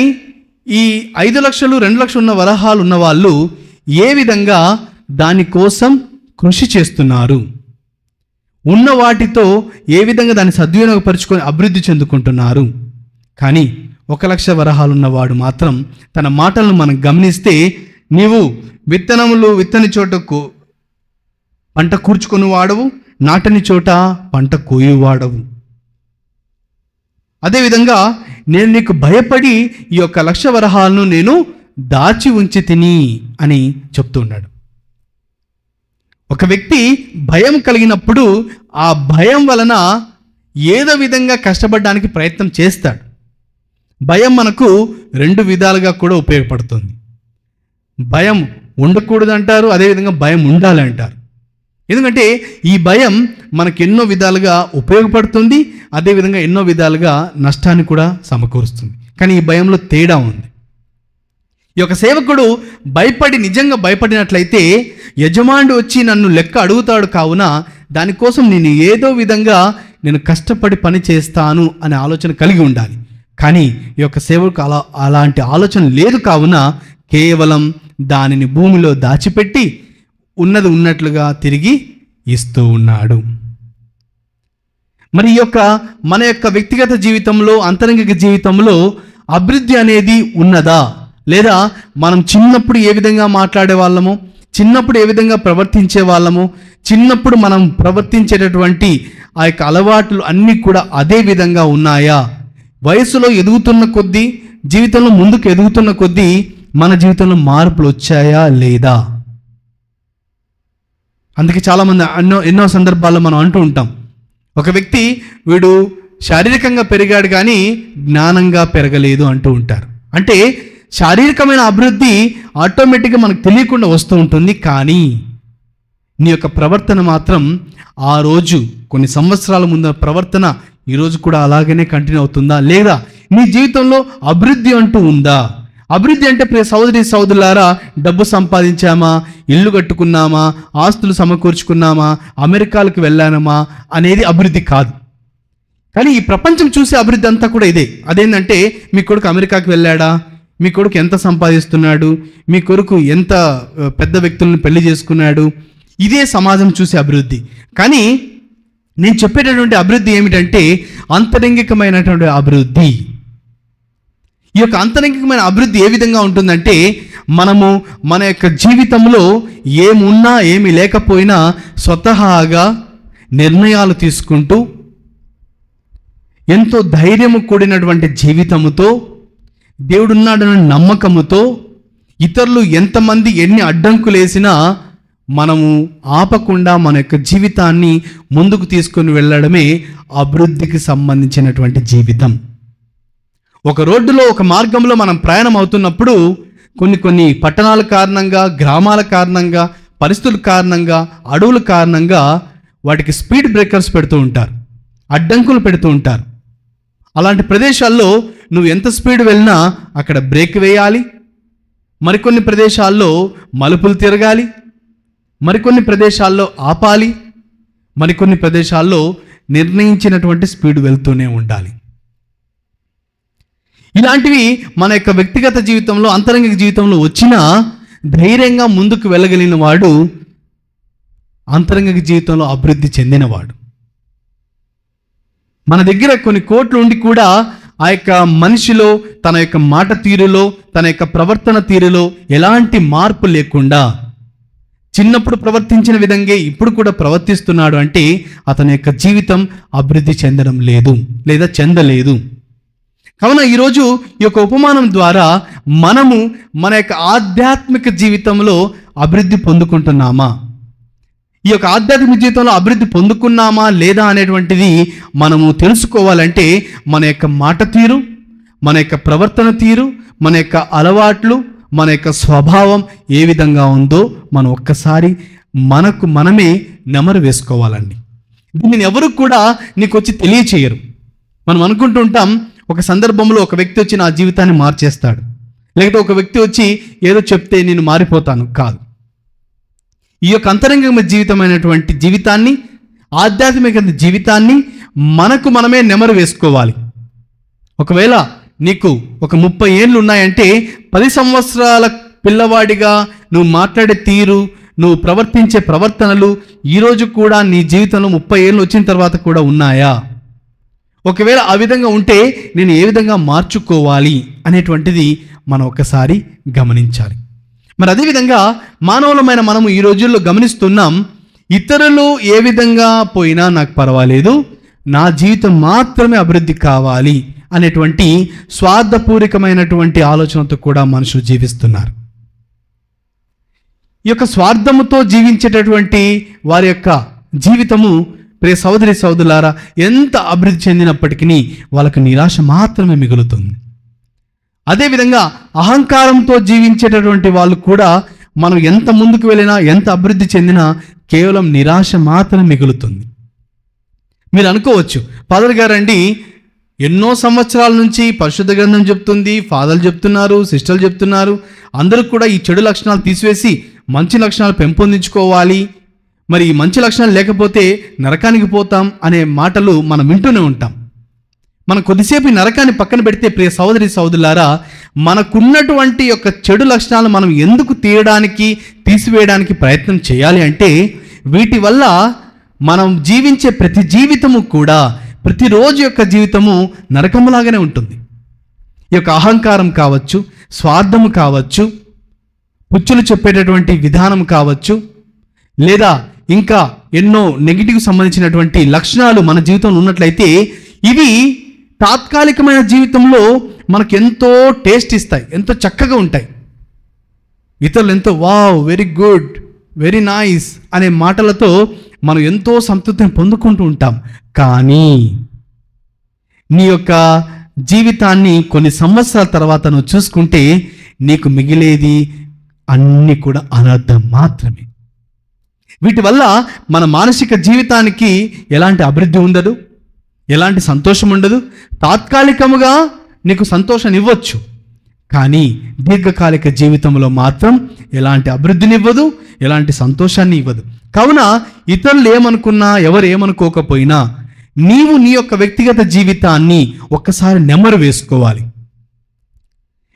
ఈ 5 లక్షలు 2 లక్షలు ఉన్న వరహాలు ఉన్న వాళ్ళు ఏ విధంగా దానికోసం కృషి చేస్తున్నారు, ఉన్న వాటితో ఏ విధంగా దాన్ని సద్వినియోగపరుచుకొని అభివృద్ధి చెందుకుంటున్నారు. కానీ 1 లక్ష వరహాలు ఉన్నవాడు మాత్రం తన మాటలను మనం గమనిస్తే, నీవు విత్తనములు విత్తని చోటకు పంట కూర్చుకొని వాడవు, నాటని చోట పంట కోయువాడవు. అదేవిధంగా నేను నీకు భయపడి ఈ 1 లక్ష వరహాలను నేను దాచి ఉంచి తిని అని చెప్తున్నాడు. ఒక వ్యక్తి భయం కలిగినప్పుడు ఆ భయం వలన ఏదో విధంగా కష్టపడడానికి ప్రయత్నం చేస్తాడు. భయం మనకు 2 విధాలుగా కూడా ఉపయోగపడుతుంది. భయం ఉండకూడదు అంటారు, అదేవిధంగా భయం ఉండాలి అంటారు. ఎందుకంటే ఈ భయం మనకు ఎన్నో విధాలుగా ఉపయోగపడుతుంది, అదేవిధంగా ఎన్నో విధాలుగా నష్టాన్ని కూడా సమకూరుస్తుంది. కానీ ఈ భయంలో తేడా ఉంది. ఈ యొక్క సేవకుడు నిజంగా భయపడినట్లయితే యజమానుడు వచ్చి నన్ను లెక్క అడుగుతాడు, కావున దానికోసం నేను ఏదో విధంగా నేను కష్టపడి పని చేస్తాను అనే ఆలోచన కలిగి ఉండాలి. కానీ ఈ యొక్క సేవకు అలాంటి ఆలోచన లేదు. కావున కేవలం దానిని భూమిలో దాచిపెట్టి ఉన్నది ఉన్నట్లుగా తిరిగి ఇస్తూ ఉన్నాడు. మరి ఈ యొక్క మన యొక్క వ్యక్తిగత జీవితంలో, అంతరంగిక జీవితంలో అభివృద్ధి అనేది ఉన్నదా? లేదా మనం చిన్నప్పుడు ఏ విధంగా మాట్లాడే వాళ్ళము, చిన్నప్పుడు ఏ విధంగా ప్రవర్తించే వాళ్ళము, చిన్నప్పుడు మనం ప్రవర్తించేటటువంటి ఆ యొక్క అలవాట్లు అన్నీ కూడా అదే విధంగా ఉన్నాయా? వయసులో ఎదుగుతున్న కొద్దీ, జీవితంలో ముందుకు ఎదుగుతున్న కొద్దీ మన జీవితంలో మార్పులు వచ్చాయా లేదా? అందుకే చాలామంది ఎన్నో సందర్భాల్లో మనం అంటూ ఉంటాం, ఒక వ్యక్తి వీడు శారీరకంగా పెరిగాడు కానీ జ్ఞానంగా పెరగలేదు అంటూ ఉంటారు. అంటే శారీరకమైన అభివృద్ధి ఆటోమేటిక్గా మనకు తెలియకుండా వస్తూ ఉంటుంది. కానీ నీ యొక్క ప్రవర్తన మాత్రం ఆ రోజు కొన్ని సంవత్సరాల ముందు ప్రవర్తన ఈరోజు కూడా అలాగనే కంటిన్యూ అవుతుందా? లేదా నీ జీవితంలో అభివృద్ధి అంటూ ఉందా? అభివృద్ధి అంటే ప్రియ సోదరి సోదరులారా, డబ్బు సంపాదించామా, ఇల్లు కట్టుకున్నామా, ఆస్తులు సమకూర్చుకున్నామా, అమెరికాలకు వెళ్ళానమా అనేది అభివృద్ధి కాదు. కానీ ఈ ప్రపంచం చూసే అభివృద్ధి అంతా కూడా ఇదే. అదేంటంటే మీ కొడుకు అమెరికాకి వెళ్ళాడా, మీ కొడుకు ఎంత సంపాదిస్తున్నాడు, మీ కొడుకు ఎంత పెద్ద వ్యక్తులను పెళ్లి చేసుకున్నాడు, ఇదే సమాజం చూసే అభివృద్ధి. కానీ నేను చెప్పేటటువంటి అభివృద్ధి ఏమిటంటే అంతరంగికమైనటువంటి అభివృద్ధి. ఈ యొక్క అంతరంగికమైన అభివృద్ధి ఏ విధంగా ఉంటుందంటే, మనము మన యొక్క జీవితంలో ఏమున్నా ఏమి లేకపోయినా స్వతహాగా నిర్ణయాలు తీసుకుంటూ ఎంతో ధైర్యము కూడినటువంటి జీవితముతో, దేవుడున్నాడన్న నమ్మకముతో, ఇతరులు ఎంతమంది ఎన్ని అడ్డంకులు వేసినా మనము ఆపకుండా మన యొక్క జీవితాన్ని ముందుకు తీసుకొని వెళ్ళడమే అభివృద్ధికి సంబంధించినటువంటి జీవితం. ఒక రోడ్డులో, ఒక మార్గంలో మనం ప్రయాణం అవుతున్నప్పుడు కొన్ని పట్టణాల కారణంగా, గ్రామాల కారణంగా, పరిస్థితుల కారణంగా, అడవుల కారణంగా వాటికి స్పీడ్ బ్రేకర్స్ పెడుతూ ఉంటారు, అడ్డంకులు పెడుతూ ఉంటారు. అలాంటి ప్రదేశాల్లో నువ్వు ఎంత స్పీడ్ వెళ్ళినా అక్కడ బ్రేక్ వేయాలి. మరికొన్ని ప్రదేశాల్లో మలుపులు తిరగాలి, మరికొన్ని ప్రదేశాల్లో ఆపాలి, మరికొన్ని ప్రదేశాల్లో నిర్ణయించినటువంటి స్పీడ్ వెళ్తూనే ఉండాలి. ఇలాంటివి మన యొక్క వ్యక్తిగత జీవితంలో, అంతరంగిక జీవితంలో వచ్చినా ధైర్యంగా ముందుకు వెళ్ళగలిగిన వాడు అంతరంగిక జీవితంలో అభివృద్ధి చెందినవాడు. మన దగ్గర కొన్ని కోట్లు ఉండి కూడా ఆ యొక్క మనిషిలో, తన యొక్క మాట తీరులో, తన యొక్క ప్రవర్తన తీరులో ఎలాంటి మార్పు లేకుండా చిన్నప్పుడు ప్రవర్తించిన విధంగా ఇప్పుడు కూడా ప్రవర్తిస్తున్నాడు అంటే అతని యొక్క జీవితం అభివృద్ధి చెందడం లేదు లేదా చెందలేదు. కావున ఈరోజు ఈ యొక్క ఉపమానం ద్వారా మనము మన యొక్క ఆధ్యాత్మిక జీవితంలో అభివృద్ధి పొందుకుంటున్నామా, ఈ యొక్క ఆధ్యాత్మిక జీవితంలో అభివృద్ధి పొందుకున్నామా లేదా అనేటువంటిది మనము తెలుసుకోవాలంటే మన యొక్క మాట తీరు, మన యొక్క ప్రవర్తన తీరు, మన యొక్క అలవాట్లు, మన యొక్క స్వభావం ఏ విధంగా ఉందో మనం ఒక్కసారి మనకు మనమే నెమరు వేసుకోవాలండి. దీనిని ఎవరు కూడా నీకు వచ్చి తెలియచేయరు. మనం అనుకుంటుంటాం ఒక సందర్భంలో ఒక వ్యక్తి వచ్చి నా జీవితాన్ని మార్చేస్తాడు, లేకపోతే ఒక వ్యక్తి వచ్చి ఏదో చెప్తే నేను మారిపోతాను. కాదు. ఈ యొక్క అంతరంగ జీవితమైనటువంటి జీవితాన్ని, ఆధ్యాత్మిక జీవితాన్ని మనకు మనమే నెమరు వేసుకోవాలి. ఒకవేళ నీకు ఒక 30 ఏళ్ళు ఉన్నాయంటే 10 సంవత్సరాల పిల్లవాడిగా నువ్వు మాట్లాడే తీరు, నువ్వు ప్రవర్తించే ప్రవర్తనలు ఈరోజు కూడా నీ జీవితంలో 30 ఏళ్ళు వచ్చిన తర్వాత కూడా ఉన్నాయా? ఒకవేళ ఆ విధంగా ఉంటే నేను ఏ విధంగా మార్చుకోవాలి అనేటువంటిది మనం ఒకసారి గమనించాలి. మరి అదేవిధంగా మానవులమైన మనము ఈ రోజుల్లో గమనిస్తున్నాం, ఇతరులు ఏ విధంగా పోయినా నాకు పర్వాలేదు, నా జీవితం మాత్రమే అభివృద్ధి కావాలి అనేటువంటి స్వార్థపూరితమైనటువంటి ఆలోచనతో కూడా మనుషులు జీవిస్తున్నారు. ఈ యొక్క స్వార్థముతో జీవించేటటువంటి వారి యొక్క జీవితము ప్రియ సోదరి సోదరులారా ఎంత అభివృద్ధి చెందినప్పటికీ వాళ్ళకు నిరాశ మాత్రమే మిగులుతుంది. అదేవిధంగా అహంకారంతో జీవించేటటువంటి వాళ్ళు కూడా మనం ఎంత ముందుకు వెళ్ళినా, ఎంత అభివృద్ధి చెందినా కేవలం నిరాశ మాత్రమే మిగులుతుంది. మీరు అనుకోవచ్చు, ఫాదర్ గారండి ఎన్నో సంవత్సరాల నుంచి పరిశుద్ధ గ్రంథం చెప్తుంది, ఫాదర్లు చెప్తున్నారు, సిస్టర్లు చెప్తున్నారు, అందరూ కూడా ఈ చెడు లక్షణాలు తీసివేసి మంచి లక్షణాలు పెంపొందించుకోవాలి, మరి ఈ మంచి లక్షణాలు లేకపోతే నరకానికి పోతాం అనే మాటలు మనం వింటూనే ఉంటాం. మనం కొద్దిసేపు ఈ నరకాన్ని పక్కన పెడితే ప్రియ సోదరి సోదరులారా, మనకున్నటువంటి యొక్క చెడు లక్షణాలు మనం ఎందుకు తీసివేయడానికి ప్రయత్నం చేయాలి అంటే, వీటి వల్ల మనం జీవించే ప్రతి జీవితము కూడా, ప్రతిరోజు యొక్క జీవితము నరకములాగానే ఉంటుంది. ఈ యొక్క అహంకారం కావచ్చు, స్వార్థము కావచ్చు, పుచ్చులు చెప్పేటటువంటి విధానం కావచ్చు, లేదా ఇంకా ఎన్నో నెగిటివ్ సంబంధించినటువంటి లక్షణాలు మన జీవితంలో ఉన్నట్లయితే ఇవి తాత్కాలికమైన జీవితంలో మనకు ఎంతో టేస్ట్ ఇస్తాయి, ఎంతో చక్కగా ఉంటాయి. ఇతరులు ఎంతో wow, very good, very nice అనే మాటలతో మనం ఎంతో సంతృప్తిని పొందుకుంటూ ఉంటాం. కానీ నీ యొక్క జీవితాన్ని కొన్ని సంవత్సరాల తర్వాత నువ్వు చూసుకుంటే నీకు మిగిలేది అన్నీ కూడా అనర్థం మాత్రమే. వీటి వల్ల మన మానసిక జీవితానికి ఎలాంటి అభివృద్ధి ఉండదు, ఎలాంటి సంతోషం ఉండదు. తాత్కాలికముగా నీకు సంతోషాన్ని ఇవ్వచ్చు, కానీ దీర్ఘకాలిక జీవితంలో మాత్రం ఎలాంటి అభివృద్ధిని ఇవ్వదు, ఎలాంటి సంతోషాన్ని ఇవ్వదు. కావున ఇతరులు ఏమనుకున్నా, ఎవరు ఏమనుకోకపోయినా నీవు నీ యొక్క వ్యక్తిగత జీవితాన్ని ఒక్కసారి నెమరు వేసుకోవాలి.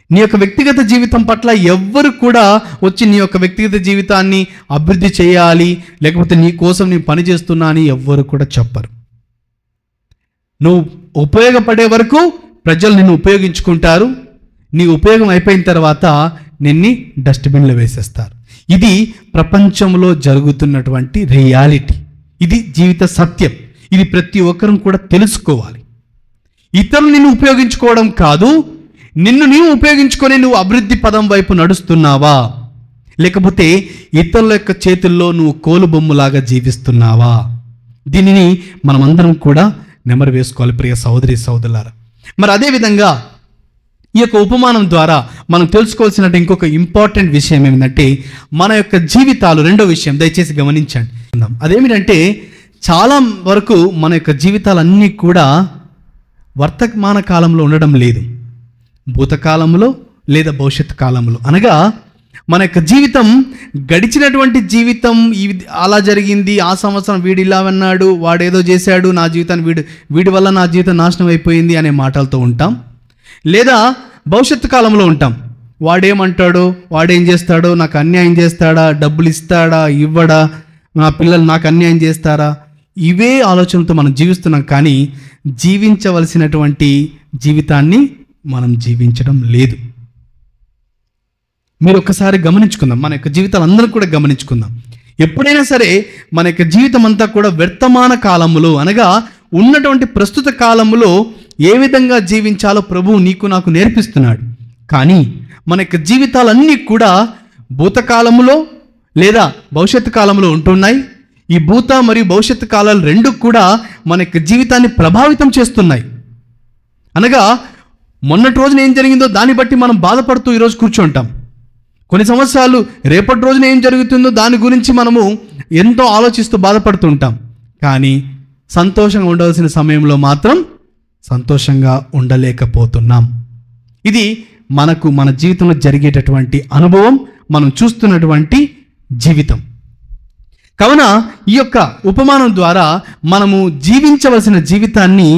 నీ యొక్క వ్యక్తిగత జీవితం పట్ల ఎవ్వరు కూడా వచ్చి నీ యొక్క వ్యక్తిగత జీవితాన్ని అభివృద్ధి చేయాలి, లేకపోతే నీ కోసం నేను పని చేస్తున్నా అని ఎవ్వరు కూడా చెప్పరు. నువ్వు ఉపయోగపడే వరకు ప్రజలు నిన్ను ఉపయోగించుకుంటారు, నీ ఉపయోగం అయిపోయిన తర్వాత నిన్ను డస్ట్బిన్లో వేసేస్తారు. ఇది ప్రపంచంలో జరుగుతున్నటువంటి రియాలిటీ, ఇది జీవిత సత్యం. ఇది ప్రతి ఒక్కరూ కూడా తెలుసుకోవాలి. ఇతరులు నిన్ను ఉపయోగించుకోవడం కాదు, నిన్ను నీవు ఉపయోగించుకొని నువ్వు అభివృద్ధి పదం వైపు నడుస్తున్నావా, లేకపోతే ఇతరుల యొక్క చేతుల్లో నువ్వు కోలుబొమ్ములాగా జీవిస్తున్నావా? దీనిని మనమందరం కూడా నెమరు వేసుకోవాలి ప్రియ సోదరి సోదరులారా. మరి అదేవిధంగా ఈ యొక్క ఉపమానం ద్వారా మనం తెలుసుకోవాల్సిన ఇంకొక ఇంపార్టెంట్ విషయం ఏమిటంటే, మన యొక్క జీవితాలు, రెండో విషయం దయచేసి గమనించండి. అదేమిటంటే, చాలా వరకు మన యొక్క జీవితాలన్నీ కూడా వర్తమాన కాలంలో ఉండడం లేదు, భూతకాలంలో లేదా భవిష్యత్ కాలంలో. అనగా మన యొక్క జీవితం, గడిచినటువంటి జీవితం అలా జరిగింది, ఆ సంవత్సరం వీడు ఇలా అన్నాడు, వాడేదో చేశాడు, నా జీవితాన్ని వీడి వల్ల నా జీవితం నాశనం అయిపోయింది అనే మాటలతో ఉంటాం. లేదా భవిష్యత్తు కాలంలో ఉంటాం, వాడేమంటాడో, వాడేం చేస్తాడో, నాకు అన్యాయం చేస్తాడా, డబ్బులు ఇస్తాడా, ఇవ్వడా, నా పిల్లలు నాకు అన్యాయం చేస్తారా, ఇవే ఆలోచనతో మనం జీవిస్తున్నాం. కానీ జీవించవలసినటువంటి జీవితాన్ని మనం జీవించడం లేదు. మీరు ఒక్కసారి గమనించుకుందాం, మన యొక్క జీవితాలు అందరం కూడా గమనించుకుందాం. ఎప్పుడైనా సరే మన యొక్క జీవితం అంతా కూడా వర్తమాన కాలములో అనగా ఉన్నటువంటి ప్రస్తుత కాలములో ఏ విధంగా జీవించాలో ప్రభువు నీకు నాకు నేర్పిస్తున్నాడు. కానీ మన యొక్క జీవితాలన్నీ కూడా భూతకాలములో లేదా భవిష్యత్తు కాలంలో ఉంటున్నాయి. ఈ భూత మరియు భవిష్యత్తు కాలాలు రెండు కూడా మన యొక్క జీవితాన్ని ప్రభావితం చేస్తున్నాయి. అనగా మొన్నటి రోజున ఏం జరిగిందో దాన్ని బట్టి మనం బాధపడుతూ ఈరోజు కూర్చుంటాం. కొన్ని సంవత్సరాలు రేపటి రోజున ఏం జరుగుతుందో దాని గురించి మనము ఎంతో ఆలోచిస్తూ బాధపడుతూ ఉంటాం. కానీ సంతోషంగా ఉండవలసిన సమయంలో మాత్రం సంతోషంగా ఉండలేకపోతున్నాం. ఇది మనకు మన జీవితంలో జరిగేటటువంటి అనుభవం, మనం చూస్తున్నటువంటి జీవితం. కావున ఈ యొక్క ఉపమానం ద్వారా మనము జీవించవలసిన జీవితాన్ని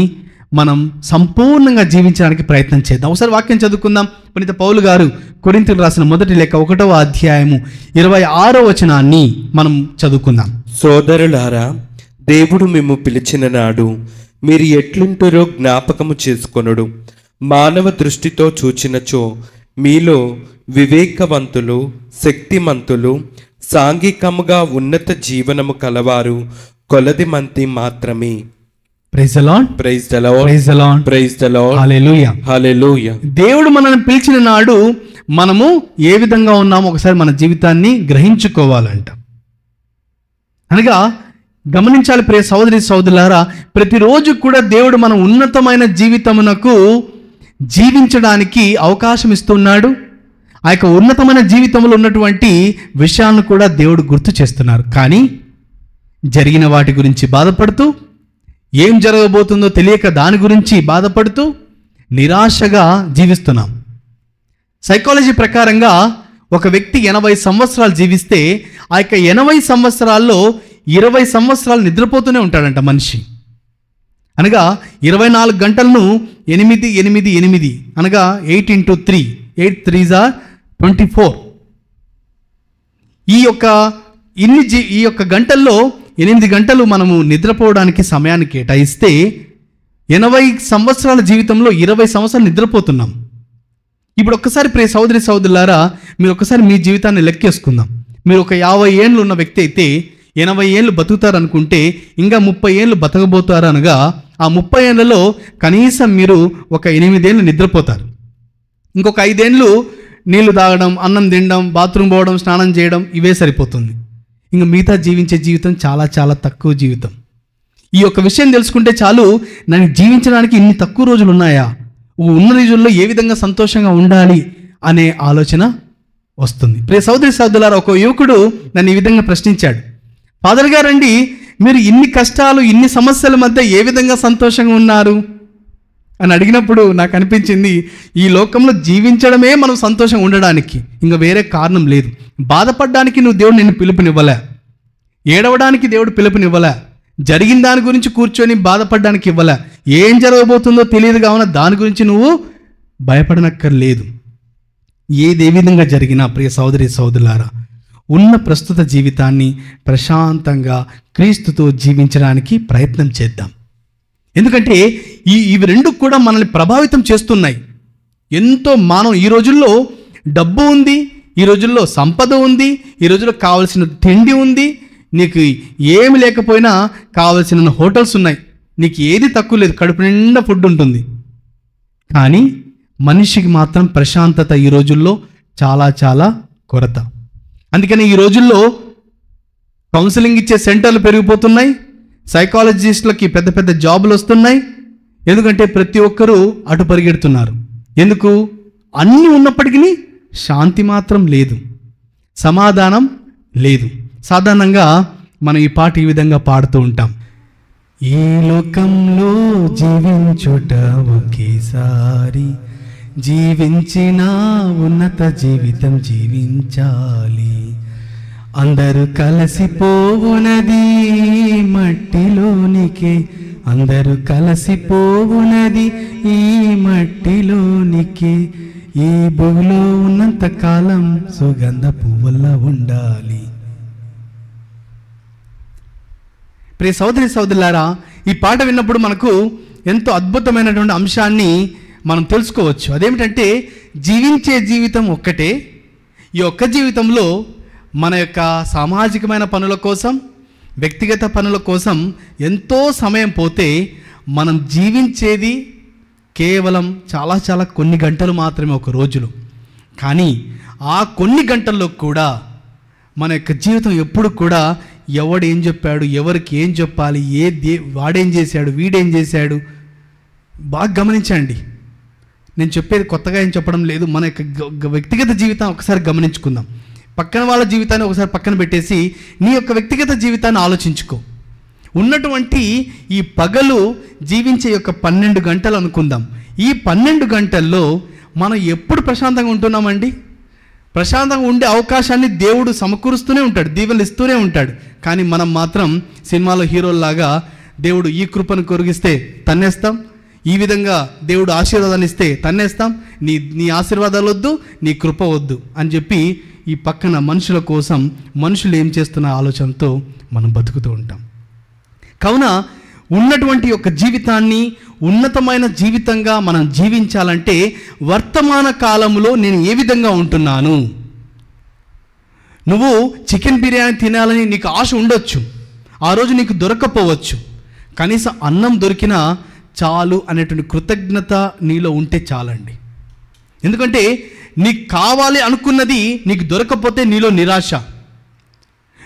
మనం సంపూర్ణంగా జీవించడానికి ప్రయత్నం చేద్దాం. ఒకసారి వాక్యం చదువుకుందాం. పునీత పౌలు గారు కొరింథీయులకు రాసిన మొదటి లేఖ 1వ అధ్యాయము 26వ వచనాన్ని మనం చదువుకుందాం. సోదరులారా, దేవుడు మిమ్ము పిలిచిన నాడు మీరు ఎట్లుంటారో జ్ఞాపకము చేసుకొనుడు. మానవ దృష్టితో చూచినచో మీలో వివేకవంతులు, శక్తిమంతులు, సాంఘికముగా ఉన్నత జీవనము కలవారు కొలది మంది మాత్రమే. Praise the Lord, praise the Lord, praise the Lord, praise the Lord, hallelujah, hallelujah. దేవుడు మనల్ని పిలిచిన నాడు మనము ఏ విధంగా ఉన్నామో ఒకసారి మన జీవితాన్ని గ్రహించుకోవాలంట. అనగా గమనించాలి ప్రియ సహోదరి సహోదరులారా, ప్రతిరోజు కూడా దేవుడు మన ఉన్నతమైన జీవితమునకు జీవించడానికి అవకాశం ఇస్తున్నాడు. ఆ యొక్క ఉన్నతమైన జీవితంలో ఉన్నటువంటి విషయాలను కూడా దేవుడు గుర్తు చేస్తున్నారు. కానీ జరిగిన వాటి గురించి బాధపడుతూ, ఏం జరగబోతుందో తెలియక దాని గురించి బాధపడుతూ నిరాశగా జీవిస్తున్నాం. సైకాలజీ ప్రకారంగా ఒక వ్యక్తి 80 సంవత్సరాలు జీవిస్తే ఆ యొక్క 80 సంవత్సరాల్లో 20 సంవత్సరాలు నిద్రపోతూనే ఉంటాడంట మనిషి. అనగా 24 గంటలను 8 అనగా 8 × 3 8 3s are 24. ఈ యొక్క గంటల్లో 8 గంటలు మనము నిద్రపోవడానికి సమయాన్ని కేటాయిస్తే 80 సంవత్సరాల జీవితంలో 20 సంవత్సరాలు నిద్రపోతున్నాం. ఇప్పుడు ఒక్కసారి ప్రియ సహోదరి సహోదరులారా, మీరు ఒక్కసారి మీ జీవితాన్ని లెక్కేసుకుందాం. మీరు ఒక 50 ఏళ్ళు ఉన్న వ్యక్తి అయితే 80 ఏళ్ళు బతుకుతారనుకుంటే ఇంకా 30 ఏళ్ళు బతకబోతారు. అనగా ఆ 30 ఏళ్లలో కనీసం మీరు ఒక 8 ఏళ్ళు నిద్రపోతారు. ఇంకొక 5 ఏళ్ళు నీళ్లు తాగడం, అన్నం తినడం, బాత్రూమ్ పోవడం, స్నానం చేయడం, ఇవే సరిపోతుంది. ఇంకా మిగతా జీవించే జీవితం చాలా చాలా తక్కువ జీవితం. ఈ యొక్క విషయం తెలుసుకుంటే చాలు, నాకు జీవించడానికి ఇన్ని తక్కువ రోజులు ఉన్నాయా, ఉన్న రోజుల్లో ఏ విధంగా సంతోషంగా ఉండాలి అనే ఆలోచన వస్తుంది. ప్రియ సహోదరి సహోదరులారా, ఒక యువకుడు నన్ను ఈ విధంగా ప్రశ్నించాడు. ఫాదర్ గారండి, మీరు ఇన్ని కష్టాలు, ఇన్ని సమస్యల మధ్య ఏ విధంగా సంతోషంగా ఉన్నారు అని అడిగినప్పుడు నాకు అనిపించింది, ఈ లోకంలో జీవించడమే మనం సంతోషంగా ఉండడానికి, ఇంకా వేరే కారణం లేదు. బాధపడడానికి దేవుడు నిన్ను పిలుపునివ్వలే, ఏడవడానికి దేవుడు పిలుపునివ్వలే, జరిగిన దాని గురించి కూర్చొని బాధపడడానికి ఇవ్వలే. ఏం జరగబోతుందో తెలియదు కావున దాని గురించి నువ్వు భయపడనక్కర్లేదు. ఏది ఏ విధంగా జరిగినా ప్రియ సహోదరి సహోదరులారా, ఉన్న ప్రస్తుత జీవితాన్ని ప్రశాంతంగా క్రీస్తుతో జీవించడానికి ప్రయత్నం చేద్దాం. ఎందుకంటే ఇవి రెండు కూడా మనల్ని ప్రభావితం చేస్తున్నాయి. ఎంతో మానవ ఈ రోజుల్లో డబ్బు ఉంది, ఈ రోజుల్లో సంపద ఉంది, ఈ రోజుల్లో కావలసిన తిండి ఉంది, నీకు ఏమి లేకపోయినా కావలసిన హోటల్స్ ఉన్నాయి, నీకు ఏది తక్కువ లేదు, కడుపు నిండా ఫుడ్ ఉంటుంది. కానీ మనిషికి మాత్రం ప్రశాంతత ఈ రోజుల్లో చాలా చాలా కొరత. అందుకని ఈ రోజుల్లో కౌన్సిలింగ్ ఇచ్చే సెంటర్లు పెరిగిపోతున్నాయి, సైకాలజిస్టులకి పెద్ద పెద్ద జాబులు వస్తున్నాయి. ఎందుకంటే ప్రతి ఒక్కరూ అటు పరిగెడుతున్నారు. ఎందుకు? అన్నీ ఉన్నప్పటికీ శాంతి మాత్రం లేదు, సమాధానం లేదు. సాధారణంగా మనం ఈ పాట ఈ విధంగా పాడుతూ ఉంటాం. ఈ లోకంలో జీవించుట ఒకేసారి, జీవించిన ఉన్నత జీవితం జీవించాలి. అందరూ కలిసిపోవునది మట్టిలోనికే, అందరూ కలిసిపోవునది ఈ మట్టిలోనికే, ఈ భూమిలో ఉన్నంత కాలం సుగంధ పువ్వులా ఉండాలి. ప్రియ సహోదరి సహోదరులారా, ఈ పాట విన్నప్పుడు మనకు ఎంతో అద్భుతమైనటువంటి అంశాన్ని మనం తెలుసుకోవచ్చు. అదేమిటంటే జీవించే జీవితం ఒక్కటే, ఈ ఒక్క జీవితంలో మన యొక్క సామాజికమైన పనుల కోసం, వ్యక్తిగత పనుల కోసం ఎంతో సమయం పోతే మనం జీవించేది కేవలం చాలా చాలా కొన్ని గంటలు మాత్రమే ఒక రోజులో. కానీ ఆ కొన్ని గంటల్లో కూడా మన యొక్క జీవితం ఎప్పుడు కూడా ఎవడు ఏం చెప్పాడు, ఎవరికి ఏం చెప్పాలి, వాడేం చేశాడు, వీడేం చేశాడు, బాగా గమనించండి. నేను చెప్పేది కొత్తగా ఏం చెప్పడం లేదు. మన యొక్క వ్యక్తిగత జీవితం ఒకసారి గమనించుకుందాం. పక్కన వాళ్ళ జీవితాన్ని ఒకసారి పక్కన పెట్టేసి నీ యొక్క వ్యక్తిగత జీవితాన్ని ఆలోచించుకో. ఉన్నటువంటి ఈ పగలు జీవించే యొక్క 12 గంటలు అనుకుందాం. ఈ 12 గంటల్లో మనం ఎప్పుడు ప్రశాంతంగా ఉంటున్నామండి? ప్రశాంతంగా ఉండే అవకాశాన్ని దేవుడు సమకూరుస్తూనే ఉంటాడు, దీవెనలు ఇస్తూనే ఉంటాడు. కానీ మనం మాత్రం సినిమాలో హీరోల్లాగా దేవుడు ఈ కృపను కొరిగిస్తే తన్నేస్తాం, ఈ విధంగా దేవుడు ఆశీర్వాదాన్ని ఇస్తే తన్నేస్తాం, నీ ఆశీర్వాదాలు వద్దు, నీ కృప వద్దు అని చెప్పి ఈ పక్కన మనుషుల కోసం మనుషులు ఏం చేస్తున్న ఆలోచనతో మనం బతుకుతూ ఉంటాం. కావున ఉన్నటువంటి యొక్క జీవితాన్ని ఉన్నతమైన జీవితంగా మనం జీవించాలంటే వర్తమాన కాలంలో నేను ఏ విధంగా ఉంటున్నాను. నువ్వు చికెన్ బిర్యానీ తినాలని నీకు ఆశ ఉండొచ్చు, ఆ రోజు నీకు దొరకపోవచ్చు. కనీసం అన్నం దొరికినా చాలు అనేటువంటి కృతజ్ఞత నీలో ఉంటే చాలండి. ఎందుకంటే నీకు కావాలి అనుకున్నది నీకు దొరకకపోతే నీలో నిరాశ,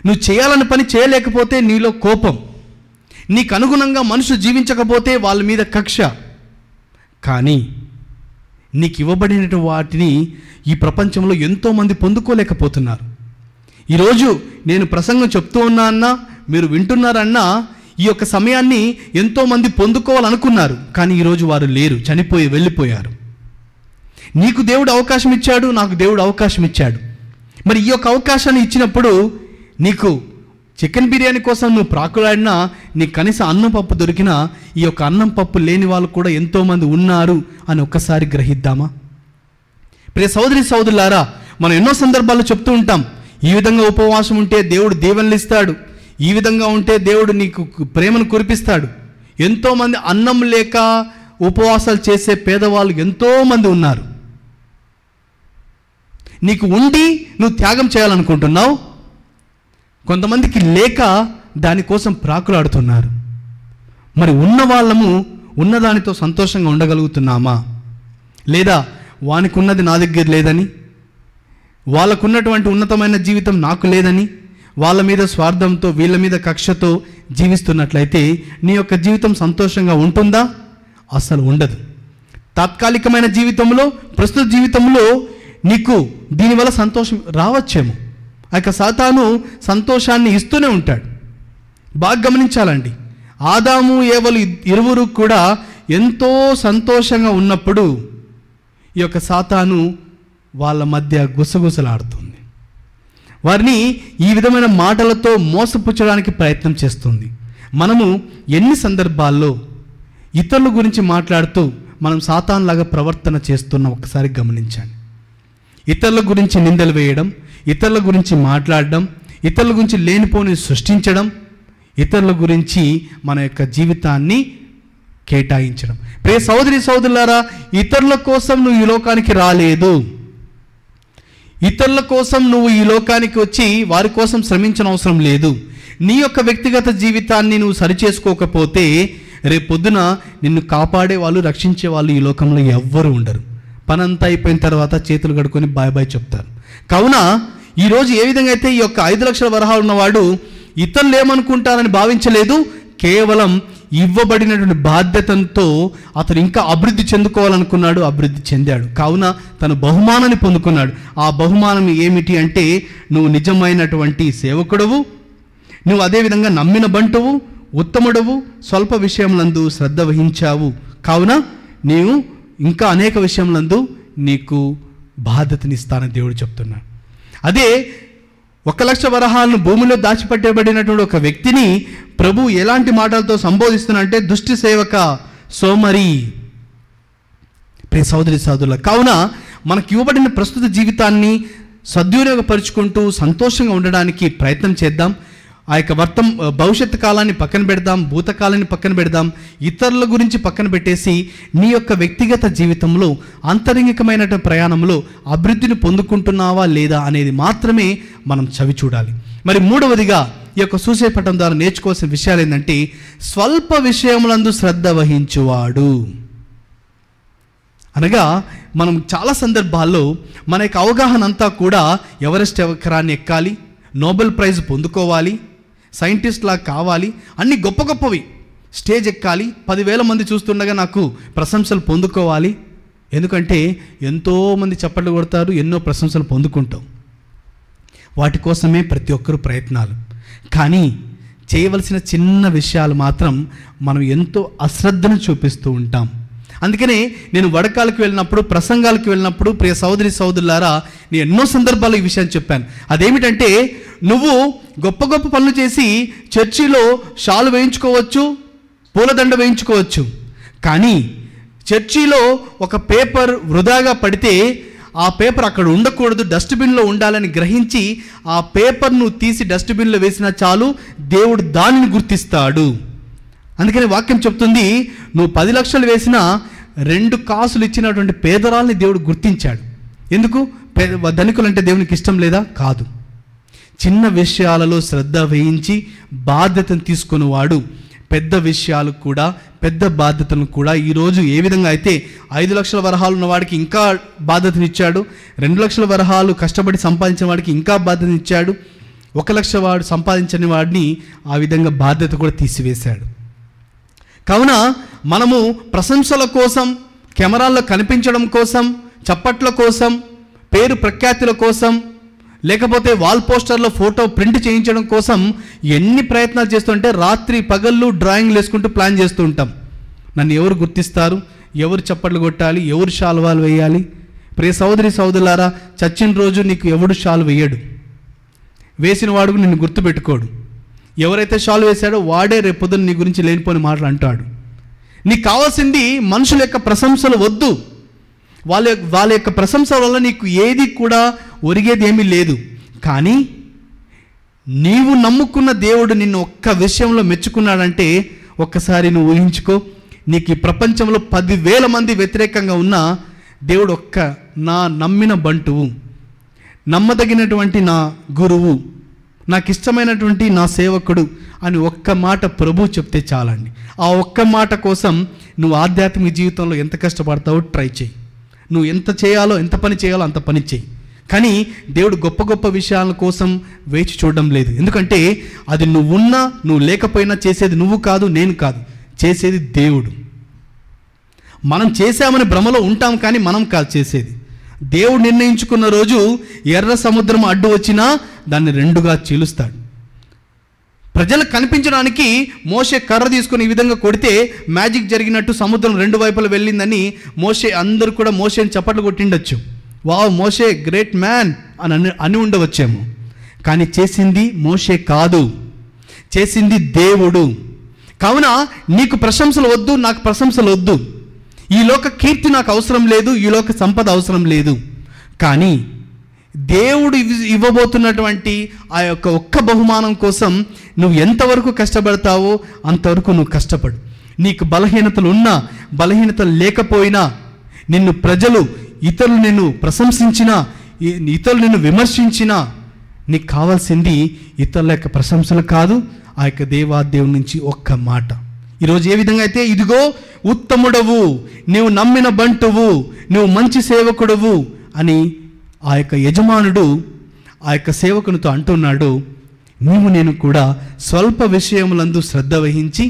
నువ్వు చేయాలని పని చేయలేకపోతే నీలో కోపం, నీకు అనుగుణంగా మనుషులు జీవించకపోతే వాళ్ళ మీద కక్ష. కానీ నీకు ఇవ్వబడిన వాటిని ఈ ప్రపంచంలో ఎంతోమంది పొందుకోలేకపోతున్నారు. ఈరోజు నేను ప్రసంగం చెప్తూ ఉన్నా అన్నా, మీరు వింటున్నారన్నా, ఈ యొక్క సమయాన్ని ఎంతోమంది పొందుకోవాలనుకున్నారు. కానీ ఈరోజు వారు లేరు, చనిపోయి వెళ్ళిపోయారు. నీకు దేవుడు అవకాశం ఇచ్చాడు, నాకు దేవుడు అవకాశం ఇచ్చాడు. మరి ఈ యొక్క అవకాశాన్ని ఇచ్చినప్పుడు నీకు చికెన్ బిర్యానీ కోసం నువ్వు ప్రాకులాడినా నీకు కనీసం అన్నం పప్పు దొరికినా ఈ యొక్క అన్నం పప్పు లేని వాళ్ళు కూడా ఎంతోమంది ఉన్నారు అని ఒక్కసారి గ్రహిద్దామా? ప్రియ సోదరి సోదరులారా, మనం ఎన్నో సందర్భాల్లో చెప్తూ ఉంటాం, ఈ విధంగా ఉపవాసం ఉంటే దేవుడు దీవెనలు ఇస్తాడు, ఈ విధంగా ఉంటే దేవుడు నీకు ప్రేమను కురిపిస్తాడు. ఎంతోమంది అన్నం లేక ఉపవాసాలు చేసే పేదవాళ్ళు ఎంతోమంది ఉన్నారు. నీకు ఉండి నువ్వు త్యాగం చేయాలనుకుంటున్నావు, కొంతమందికి లేక దానికోసం ప్రాకులాడుతున్నారు. మరి ఉన్న వాళ్ళము ఉన్నదానితో సంతోషంగా ఉండగలుగుతున్నామా? లేదా వానికి ఉన్నది నా దగ్గర లేదని, వాళ్ళకున్నటువంటి ఉన్నతమైన జీవితం నాకు లేదని, వాళ్ళ మీద స్వార్థంతో వీళ్ళ మీద కక్షతో జీవిస్తున్నట్లయితే నీ యొక్క జీవితం సంతోషంగా ఉంటుందా? అసలు ఉండదు. తాత్కాలికమైన జీవితంలో, ప్రస్తుత జీవితంలో నీకు దీనివల్ల సంతోషం రావచ్చేమో. ఆ యొక్క సాతాను సంతోషాన్ని ఇస్తూనే ఉంటాడు. బాగా గమనించాలండి. ఆదాము ఏవలు ఇరువురు కూడా ఎంతో సంతోషంగా ఉన్నప్పుడు ఈ యొక్క సాతాను వాళ్ళ మధ్య గుసగుసలాడుతుంది. వారిని ఈ విధమైన మాటలతో మోసపుచ్చడానికి ప్రయత్నం చేస్తుంది. మనము ఎన్ని సందర్భాల్లో ఇతరుల గురించి మాట్లాడుతూ మనం సాతానులాగా ప్రవర్తన చేస్తున్నాం ఒకసారి గమనించండి. ఇతరుల గురించి నిందలు వేయడం, ఇతరుల గురించి మాట్లాడడం, ఇతరుల గురించి లేనిపోని సృష్టించడం, ఇతరుల గురించి మన యొక్క జీవితాన్ని కేటాయించడం. ప్రియ సోదరి సోదరులారా, ఇతరుల కోసం నువ్వు ఈ లోకానికి రాలేదు. ఇతరుల కోసం నువ్వు ఈ లోకానికి వచ్చి వారి కోసం శ్రమించిన అవసరం లేదు. నీ యొక్క వ్యక్తిగత జీవితాన్ని నువ్వు సరిచేసుకోకపోతే రేపొద్దున నిన్ను కాపాడే వాళ్ళు, రక్షించే వాళ్ళు ఈ లోకంలో ఎవ్వరూ ఉండరు. పనంతా అయిపోయిన తర్వాత చేతులు కడుక్కొని బాయ్ బాయ్ చెప్తారు. కావున ఈరోజు ఏ విధంగా అయితే ఈ యొక్క 5 లక్షల వరహాలు ఉన్నవాడు ఇతరులు ఏమనుకుంటారని భావించలేదు, కేవలం ఇవ్వబడినటువంటి బాధ్యతతో అతను ఇంకా అభివృద్ధి చెందుకోవాలనుకున్నాడు, అభివృద్ధి చెందాడు. కావున తను బహుమానాన్ని పొందుకున్నాడు. ఆ బహుమానం ఏమిటి అంటే, నువ్వు నిజమైనటువంటి సేవకుడవు, నువ్వు అదేవిధంగా నమ్మిన బంటువు, ఉత్తముడవు, స్వల్ప విషయములందు శ్రద్ధ వహించావు. కావున నీవు ఇంకా అనేక విషయములందు నీకు బాధ్యతనిస్తానని దేవుడు చెప్తున్నాడు. అదే 1 లక్ష వరహాలను భూమిలో దాచిపెట్టబడినటువంటి ఒక వ్యక్తిని ప్రభు ఎలాంటి మాటలతో సంబోధిస్తున్నాడంటే, దుష్టి సేవక, సోమరి. ప్రియ సోదరి సోదరుల, కావున మనకి ఇవ్వబడిన ప్రస్తుత జీవితాన్ని సద్వినియోగపరుచుకుంటూ సంతోషంగా ఉండడానికి ప్రయత్నం చేద్దాం. ఆ యొక్క భవిష్యత్తు కాలాన్ని పక్కన పెడదాం, భూతకాలాన్ని పక్కన పెడదాం, ఇతరుల గురించి పక్కన పెట్టేసి నీ యొక్క వ్యక్తిగత జీవితంలో అంతరంగికమైన ప్రయాణంలో అభివృద్ధిని పొందుకుంటున్నావా లేదా అనేది మాత్రమే మనం చవి చూడాలి. మరి మూడవదిగా ఈ యొక్క సూసైడ్ పట్టణం ద్వారా నేర్చుకోవాల్సిన విషయాలు ఏంటంటే, స్వల్ప విషయములందు శ్రద్ధ వహించువాడు. అనగా మనం చాలా సందర్భాల్లో మన యొక్క అవగాహన అంతా కూడా ఎవరెస్ట్ శిఖరాన్ని ఎక్కాలి, నోబెల్ ప్రైజ్ పొందుకోవాలి, సైంటిస్ట్లా కావాలి, అన్ని గొప్ప గొప్పవి, స్టేజ్ ఎక్కాలి, 10,000 మంది చూస్తుండగా నాకు ప్రశంసలు పొందుకోవాలి. ఎందుకంటే ఎంతోమంది చప్పట్లు కొడతారు, ఎన్నో ప్రశంసలు పొందుకుంటాం. వాటి కోసమే ప్రతి ఒక్కరు ప్రయత్నాలు. కానీ చేయవలసిన చిన్న విషయాలు మాత్రం మనం ఎంతో అశ్రద్ధను చూపిస్తూ ఉంటాం. అందుకనే నేను వడకాలకు వెళ్ళినప్పుడు, ప్రసంగాలకు వెళ్ళినప్పుడు, ప్రియ సహోదరి సహోదరులారా, నేను ఎన్నో సందర్భాల్లో ఈ విషయాన్ని చెప్పాను. అదేమిటంటే, నువ్వు గొప్ప గొప్ప పనులు చేసి చర్చిలో షాలు వేయించుకోవచ్చు, పూలదండ వేయించుకోవచ్చు, కానీ చర్చిలో ఒక పేపర్ వృధాగా పడితే ఆ పేపర్ అక్కడ ఉండకూడదు, డస్ట్బిన్లో ఉండాలని గ్రహించి ఆ పేపర్ను తీసి డస్ట్బిన్లో వేసినా చాలు, దేవుడు దానిని గుర్తిస్తాడు. అందుకని వాక్యం చెప్తుంది, నువ్వు 10 లక్షలు వేసినా 2 కాసులు ఇచ్చినటువంటి పేదరాల్ని దేవుడు గుర్తించాడు. ఎందుకు? ధనికులంటే దేవునికి ఇష్టం లేదా? కాదు. చిన్న విషయాలలో శ్రద్ధ వహించి బాధ్యతను తీసుకునేవాడు పెద్ద విషయాలు కూడా, పెద్ద బాధ్యతలను కూడా ఈరోజు ఏ విధంగా అయితే 5 లక్షల వరహాలు ఉన్నవాడికి ఇంకా బాధ్యతనిచ్చాడు, 2 లక్షల వరహాలు కష్టపడి సంపాదించిన వాడికి ఇంకా బాధ్యతనిచ్చాడు, 1 లక్ష వాడు సంపాదించని వాడిని ఆ విధంగా బాధ్యత కూడా తీసివేశాడు. కావున మనము ప్రశంసల కోసం, కెమెరాల్లో కనిపించడం కోసం, చప్పట్ల కోసం, పేరు ప్రఖ్యాతుల కోసం, లేకపోతే వాల్ పోస్టర్లో ఫోటో ప్రింట్ చేయించడం కోసం ఎన్ని ప్రయత్నాలు చేస్తుంటే రాత్రి పగళ్ళు డ్రాయింగ్లు వేసుకుంటూ ప్లాన్ చేస్తూ ఉంటాం. నన్ను ఎవరు గుర్తిస్తారు, ఎవరు చప్పట్లు కొట్టాలి, ఎవరు షాల్వాలు వేయాలి. ప్రియ సహోదరి సహోదరులారా, చచ్చిన రోజు నీకు ఎవడు షాలు వేయడు, వేసిన వాడు నిన్ను గుర్తుపెట్టుకోడు. ఎవరైతే షాలు వేశాడో వాడే రేపొద్దున నీ గురించి లేనిపోని మాటలు అంటాడు. నీకు కావాల్సింది మనుషుల యొక్క ప్రశంసలు వద్దు. వాళ్ళ యొక్క ప్రశంసల వల్ల నీకు ఏది కూడా ఒరిగేది ఏమీ లేదు. కానీ నీవు నమ్ముకున్న దేవుడు నిన్ను ఒక్క విషయంలో మెచ్చుకున్నాడంటే ఒక్కసారి నువ్వు ఊహించుకో, నీకు ఈ ప్రపంచంలో 10,000 మంది వ్యతిరేకంగా ఉన్నా దేవుడు ఒక్క నా నమ్మిన బంటువు, నమ్మదగినటువంటి నా గురువు, నాకు ఇష్టమైనటువంటి నా సేవకుడు అని ఒక్క మాట ప్రభు చెప్తే చాలండి. ఆ ఒక్క మాట కోసం నువ్వు ఆధ్యాత్మిక జీవితంలో ఎంత కష్టపడతావో ట్రై చేయి. నువ్వు ఎంత చేయాలో, ఎంత పని చేయాలో అంత పని చేయి. కానీ దేవుడు గొప్ప గొప్ప విషయాల కోసం వేచి చూడడం లేదు. ఎందుకంటే అది నువ్వున్నా నువ్వు లేకపోయినా చేసేది నువ్వు కాదు, నేను కాదు, చేసేది దేవుడు. మనం చేశామని భ్రమలో ఉంటాం, కానీ మనం కాదు చేసేది. దేవుడు నిర్ణయించుకున్న రోజు ఎర్ర సముద్రం అడ్డు వచ్చినా దాన్ని 2గా చీలుస్తాడు. ప్రజలకు కనిపించడానికి మోషే కర్ర తీసుకుని ఈ విధంగా కొడితే మ్యాజిక్ జరిగినట్టు సముద్రం 2 వైపులు వెళ్ళిందని మోషే అందరూ కూడా మోషేని చప్పట్లు కొట్టిండొచ్చు. వావ్, మోషే గ్రేట్ మ్యాన్ అని ఉండవచ్చేమో. కానీ చేసింది మోషే కాదు, చేసింది దేవుడు. కావున నీకు ప్రశంసలు వద్దు, నాకు ప్రశంసలు వద్దు. ఈ లోక కీర్తి నాకు అవసరం లేదు, ఈ లోక సంపద అవసరం లేదు. కానీ దేవుడు ఇవ్వబోతున్నటువంటి ఆ యొక్క ఒక్క బహుమానం కోసం నువ్వు ఎంతవరకు కష్టపడతావో అంతవరకు నువ్వు కష్టపడు. నీకు బలహీనతలు ఉన్నా, బలహీనతలు లేకపోయినా, నిన్ను ప్రజలు, ఇతరులు నిన్ను ప్రశంసించినా, ఇతరులు నిన్ను విమర్శించినా, నీకు కావాల్సింది ఇతరుల యొక్క ప్రశంసలు కాదు, ఆ యొక్క దేవాదేవుని నుంచి ఒక్క మాట. ఈరోజు ఏ విధంగా అయితే ఇదిగో ఉత్తముడవు, నీవు నమ్మిన బంటువు, నువ్వు మంచి సేవకుడవు అని ఆ యొక్క యజమానుడు ఆ యొక్క సేవకునితో అంటున్నాడు, నీవు నేను కూడా స్వల్ప విషయములందు శ్రద్ధ వహించి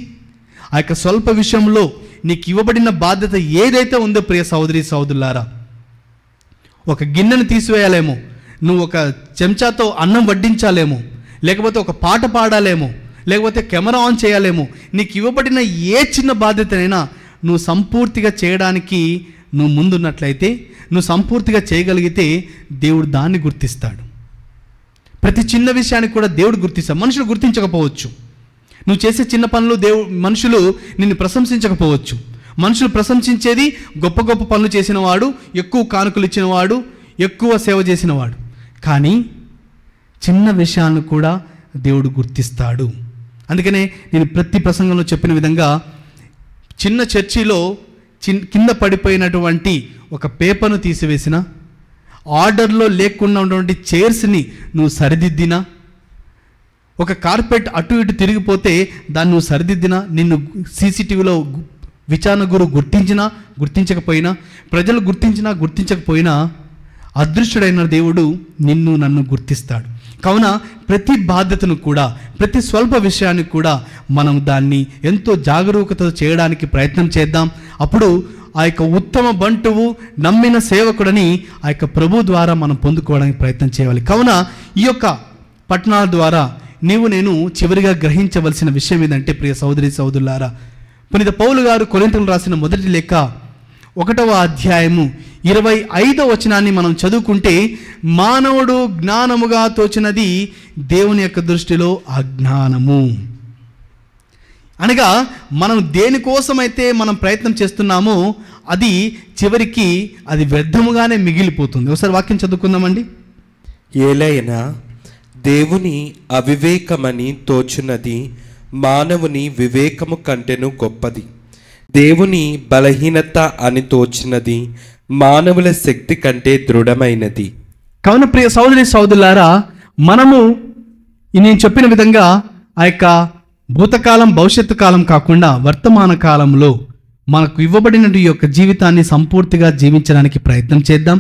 ఆ యొక్క స్వల్ప విషయంలో నీకు ఇవ్వబడిన బాధ్యత ఏదైతే ఉందో ప్రియ సహోదరి సహోదరులారా, ఒక గిన్నెను తీసివేయాలేమో, నువ్వు ఒక చెంచాతో అన్నం వడ్డించాలేమో, లేకపోతే ఒక పాట పాడాలేమో, లేకపోతే కెమెరా ఆన్ చేయాలేమో, నీకు ఇవ్వబడిన ఏ చిన్న బాధ్యతనైనా నువ్వు సంపూర్తిగా చేయడానికి నువ్వు ముందున్నట్లయితే, నువ్వు సంపూర్తిగా చేయగలిగితే దేవుడు దాన్ని గుర్తిస్తాడు. ప్రతి చిన్న విషయానికి కూడా దేవుడు గుర్తిస్తాడు. మనుషులు గుర్తించకపోవచ్చు. నువ్వు చేసే చిన్న పనులు మనుషులు నిన్ను ప్రశంసించకపోవచ్చు. మనుషులు ప్రశంసించేది గొప్ప గొప్ప పనులు చేసినవాడు, ఎక్కువ కానుకలు ఇచ్చినవాడు, ఎక్కువ సేవ చేసినవాడు. కానీ చిన్న విషయాలను కూడా దేవుడు గుర్తిస్తాడు. అందుకనే నేను ప్రతి ప్రసంగంలో చెప్పిన విధంగా చిన్న చర్చిలో కింద పడిపోయినటువంటి ఒక పేపర్ను తీసివేసిన, ఆర్డర్లో లేకుండా ఉన్నటువంటి చైర్స్ని నువ్వు సరిదిద్దినా, ఒక కార్పెట్ అటు ఇటు తిరిగిపోతే దాన్ని నువ్వు సరిదిద్దినా, నిన్ను సీసీటీవీలో విచారణ గురు గుర్తించినా గుర్తించకపోయినా, ప్రజలు గుర్తించినా గుర్తించకపోయినా అదృశ్యుడైన దేవుడు నిన్ను నన్ను గుర్తిస్తాడు. కావున ప్రతి బాధ్యతను కూడా, ప్రతి స్వల్ప విషయాన్ని కూడా మనం దాన్ని ఎంతో జాగరూకత చేయడానికి ప్రయత్నం చేద్దాం. అప్పుడు ఆ యొక్క ఉత్తమ బంటువు, నమ్మిన సేవకుడని ఆ యొక్క ప్రభు ద్వారా మనం పొందుకోవడానికి ప్రయత్నం చేయాలి. కావున ఈ యొక్క పట్టణాల ద్వారా నేను చివరిగా గ్రహించవలసిన విషయం ఏంటంటే, ప్రియ సహోదరి సహోదరులారా, పునీత పౌలు గారు కొరింథీయులకు రాసిన మొదటి లేఖ 1వ అధ్యాయము 25వ వచనాన్ని మనం చదువుకుంటే, మానవుడు జ్ఞానముగా తోచినది దేవుని యొక్క దృష్టిలో అజ్ఞానము. అనగా మనం దేనికోసమైతే మనం ప్రయత్నం చేస్తున్నామో అది చివరికి అది వ్యర్థముగానే మిగిలిపోతుంది. ఒకసారి వాక్యం చదువుకుందామండి. ఏలైనా దేవుని అవివేకమని తోచున్నది మానవుని వివేకము కంటెను గొప్పది. దేవుని బలహీనత అని తోచినది మానవుల శక్తి కంటే దృఢమైనది. కావున ప్రియ సహోదరి సహోదరులారా, మనము నేను చెప్పిన విధంగా ఆ యొక్క భూతకాలం భవిష్యత్తు కాలం కాకుండా వర్తమాన కాలంలో మనకు ఇవ్వబడిన ఈ యొక్క జీవితాన్ని సంపూర్తిగా జీవించడానికి ప్రయత్నం చేద్దాం.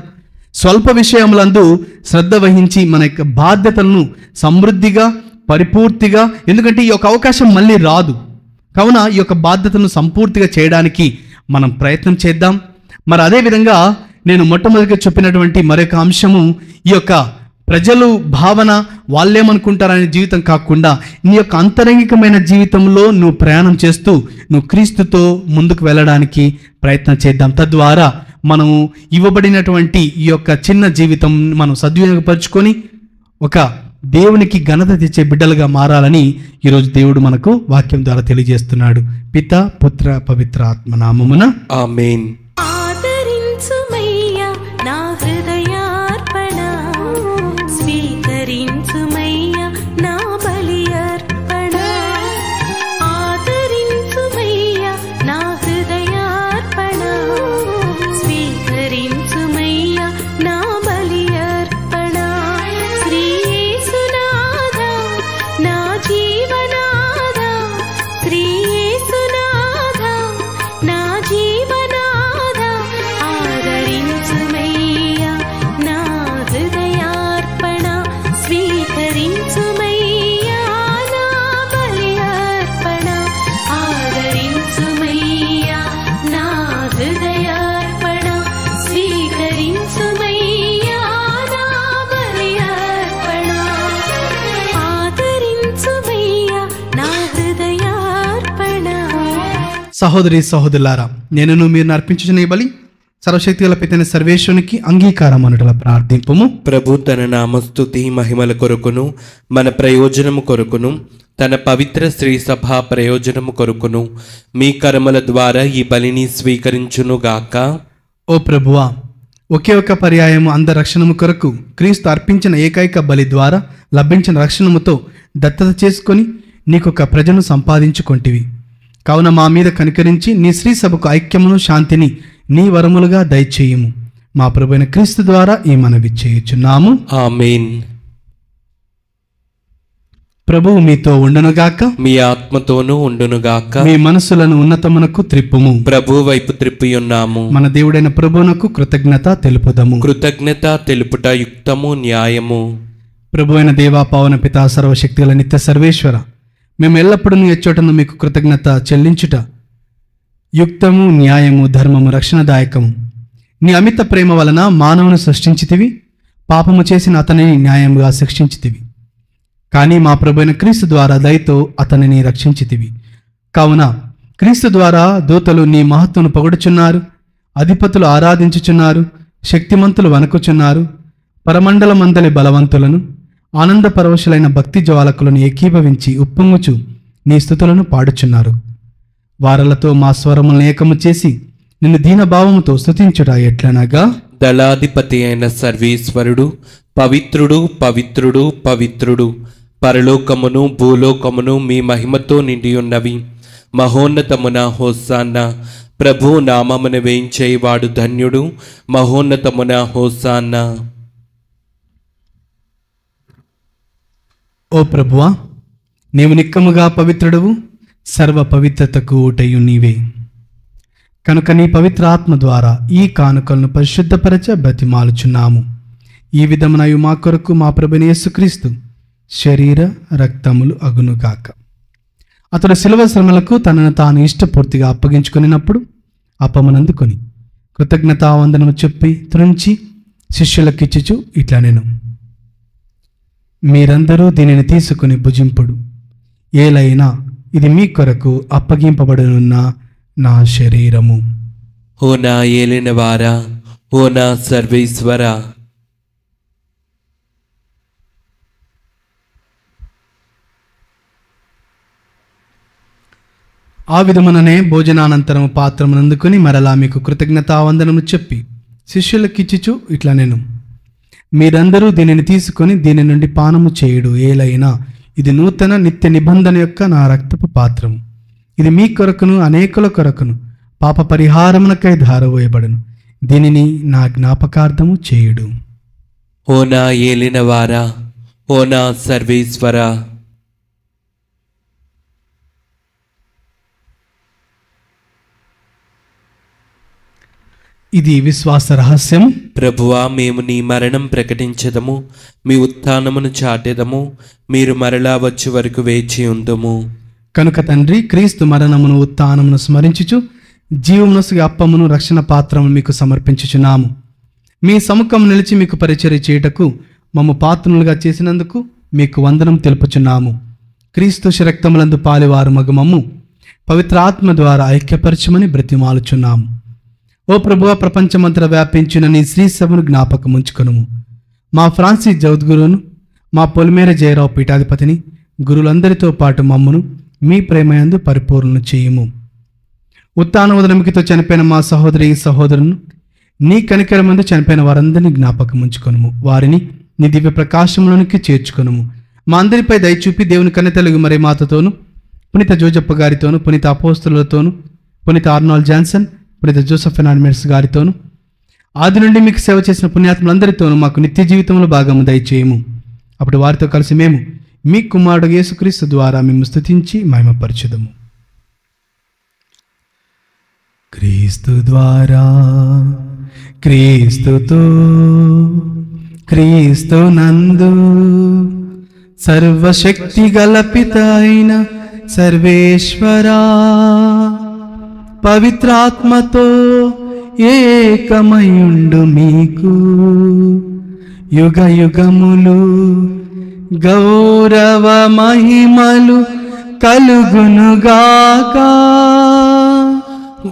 స్వల్ప విషయములందు శ్రద్ధ వహించి మన యొక్క బాధ్యతలను సమృద్ధిగా పరిపూర్తిగా, ఎందుకంటే ఈ యొక్క అవకాశం మళ్ళీ రాదు, కావున ఈ యొక్క బాధ్యతను సంపూర్తిగా చేయడానికి మనం ప్రయత్నం చేద్దాం. మరి అదేవిధంగా నేను మొట్టమొదటిగా చెప్పినటువంటి మరొక అంశము, ఈ యొక్క ప్రజలు భావన వాళ్ళేమనుకుంటారనే జీవితం కాకుండా నీ యొక్క అంతరంగికమైన జీవితంలో నువ్వు ప్రయాణం చేస్తూ నువ్వు క్రీస్తుతో ముందుకు వెళ్ళడానికి ప్రయత్నం చేద్దాం. తద్వారా మనము ఇవ్వబడినటువంటి ఈ యొక్క చిన్న జీవితం మనం సద్వినియోగపరుచుకొని ఒక దేవునికి ఘనత తెచ్చే బిడ్డలుగా మారాలని ఈరోజు దేవుడు మనకు వాక్యం ద్వారా తెలియజేస్తున్నాడు. పిత పుత్ర పవిత్ర ఆత్మ నామమున ఆమేన్. ఆదరించుమయ్యా నా హృదయార్పణ, స్వీకరించుమయ్యా నా బలి అర్పణ. ఆదరించుమయ్యా నా హృదయార్పణ, స్వీకరించుమయ్యా నా బలి అర్పణ. శ్రీ యేసునాథా నా జీవనాథా, శ్రీ యేసునాథా నా జీవనాథా, ఆదరించుమయ్యా నా హృదయార్పణ, స్వీకరించుమయ్యా నా బలి అర్పణ. ఆదరించుమయ్యా నా హృదయార్పణ, స్వీకరించుమయ్యా నా బలి అర్పణ. ఆదరించుమయ్యా నా హృదయార్పణ. సహోదరి సహోదరులారా, నేను మీరు అర్పించుచున్న ఈ బలి సర్వశక్తిగల పితైన సర్వేశ్వరునికి అంగీకారం అనుటల ప్రార్థింపము. ప్రభు తన నామస్తుతి మహిమల కొరకును మన ప్రయోజనము కొరకును తన పవిత్ర శ్రీ సభా ప్రయోజనము కొరకును మీ కర్మల ద్వారా ఈ బలిని స్వీకరించునుగాక. ఓ ప్రభువా, ఒకే ఒక పర్యాయము అందరి రక్షణము కొరకు క్రీస్తు అర్పించిన ఏకైక బలి ద్వారా లభించిన రక్షణముతో దత్తత చేసుకొని నీకొక ప్రజను సంపాదించుకొంటివి. కావున మా మీద కనికరించి నీ శ్రీ సభకు ఐక్యమును శాంతిని నీ వరములుగా దయచేయుము. మా ప్రభువైన క్రీస్తు ద్వారా ఈ మనవి చేయుచున్నాము. ఆమేన్. ప్రభువు మీతో ఉండునుగాక, మీ ఆత్మతోనూ ఉండునుగాక. మీ మనస్సులను ఉన్నతమునకు త్రిప్పుము. ప్రభు వైపు త్రిప్పియున్నాము. మన దేవుడైన ప్రభువునకు కృతజ్ఞత తెలుపుదము. కృతజ్ఞత తెలుపుట యుక్తము న్యాయము. ప్రభువైన దేవా, పావన పితా, సర్వశక్తిగల నిత్య సర్వేశ్వర, మేము ఎల్లప్పుడూ నీ ఎచ్చోటను మీకు కృతజ్ఞత చెల్లించుట యుక్తము, న్యాయము, ధర్మము, రక్షణదాయకము. నీ అమిత ప్రేమ వలన మానవుని సృష్టించితివి, పాపము చేసిన అతనిని న్యాయముగా శిక్షించితివి. కానీ మా ప్రభువైన క్రీస్తు ద్వారా దయతో అతనిని రక్షించితివి. కావున క్రీస్తు ద్వారా దూతలు నీ మహత్తును పొగడుచున్నారు, అధిపతులు ఆరాధించుచున్నారు, శక్తిమంతులు వణకుచున్నారు, పరమండలమందలి బలవంతులను ఆనంద పరవశులైన భక్తి జ్వాలకులను ఏకీభవించి ఉప్పొంగుచు నీ స్తుతులను పాడుచున్నారు. వారలతో మా స్వరములను ఏకము చేసి నిన్ను దీనభావముతో స్తుతించుట ఎట్లనగా, దళాధిపతి అయిన సర్వేశ్వరుడు పవిత్రుడు పవిత్రుడు పవిత్రుడు పరలోకమును భూలోకమును మీ మహిమతో నిండి ఉన్నవి. మహోన్నతమున హోసాన్న. ప్రభు నామమున వేయించేవాడు ధన్యుడు. మహోన్నతమున హోసాన్న. ఓ ప్రభువా, నీవు నిక్కముగా పవిత్రుడవు, సర్వ పవిత్రతకు ఊటయు నీవే. కనుక నీ పవిత్ర ఆత్మ ద్వారా ఈ కానుకలను పరిశుద్ధపరచ బ్రతిమాలుచున్నాము. ఈ విధమునయు మా కొరకు మా ప్రభుని యేసుక్రీస్తు శరీర రక్తములు అగునుగాక. అతడు శిలువ శ్రమలకు తనను తాను ఇష్టపూర్తిగా అప్పగించుకున్నప్పుడు అప్పమునందుకొని కృతజ్ఞతావందనము చెప్పి త్రుంచి శిష్యులకిచ్చుచు ఇట్లా నేను, మీరందరూ దీనిని తీసుకుని భుజింపుడు. ఏలైనా ఇది మీ కొరకు అప్పగింపబడనున్న నా శరీరము. ఓ నా ఏలినవారా, ఓ నా సర్వేశ్వరా. ఆ విధముననే భోజనానంతరము పాత్రమునందుకుని మరలా మీకు కృతజ్ఞతావందనము చెప్పి శిష్యులకిచ్చుచు ఇట్లా నేను, మీరందరూ దీనిని తీసుకొని దీని నుండి పానము చేయుడు. ఏలైనా ఇది నూతన నిత్య నిబంధన యొక్క నా రక్తపు పాత్రము. ఇది మీ కొరకును అనేకుల కొరకును పాప పరిహారమునకై ధారవేయబడును. దీనిని నా జ్ఞాపకార్థము చేయుడు. ఓ నా ఏలినవారా, ఓ నా సర్వేశ్వరా. ఇది విశ్వాస రహస్యం. ప్రభువా, మేము నీ మరణం ప్రకటించదము, మీ ఉత్థానమును చాటెదము. మీరు మరలా వచ్చే వరకు వేచి ఉందుము. కనుక తండ్రి, క్రీస్తు మరణమును ఉత్థానమును స్మరించుచు జీవమునసుగా అప్పమును రక్షణ పాత్రమును మీకు సమర్పించుచున్నాము. మీ సముఖం నిలిచి మీకు పరిచర్య చేయుటకు మమ్ము పాత్రులుగా చేసినందుకు మీకు వందనం తెలుపుచున్నాము. క్రీస్తు రక్తములందు పాలివారు మగు మమ్ము పవిత్ర ఆత్మ ద్వారా ఐక్యపరచమని బ్రతిమాలుచున్నాము. ఓ ప్రభువా, ప్రపంచమంతటా వ్యాపించిన నీ శ్రీ సభను జ్ఞాపకం ఉంచుకొనుము. మా ఫ్రాన్సిస్ జగద్గురును, మా పొలిమేర జయరావు పీఠాధిపతిని, గురులందరితో పాటు మమ్మును మీ ప్రేమయందు పరిపూర్ణను చేయుము. ఉత్థానోదనముకితో చనిపోయిన మా సహోదరి సహోదరులను, నీ కనికరమందు చనిపోయిన వారందరినీ జ్ఞాపకం ఉంచుకొనుము. వారిని నీ దివ్య ప్రకాశంలోనికి చేర్చుకొనుము. మా అందరిపై దయచూపి దేవుని కన్నెతలుగు మరి మాతతోను, పునీత జోజప్ప గారితోను, పునీత అపోస్తులతోను, పునీత ఆర్నాల్డ్ జాన్సన్, పునీత జోసెఫ్ ఫెర్నాండెస్ గారితోను, ఆది నుండి మీకు సేవ చేసిన పుణ్యాత్ములందరితోనూ మాకు నిత్య జీవితంలో భాగము దయచేయము. అప్పుడు వారితో కలిసి మేము మీ కుమారుడు యేసుక్రీస్తు ద్వారా మేము స్తుతించి మహిమపరచుదము. క్రీస్తు ద్వారా, క్రీస్తుతో, క్రీస్తు నందు సర్వశక్తి గల పిత అయిన సర్వేశ్వరా, పవిత్రాత్మతో ఏకమయుండు మీకు యుగ యుగములు గౌరవ మహిమలు కలుగునుగాక.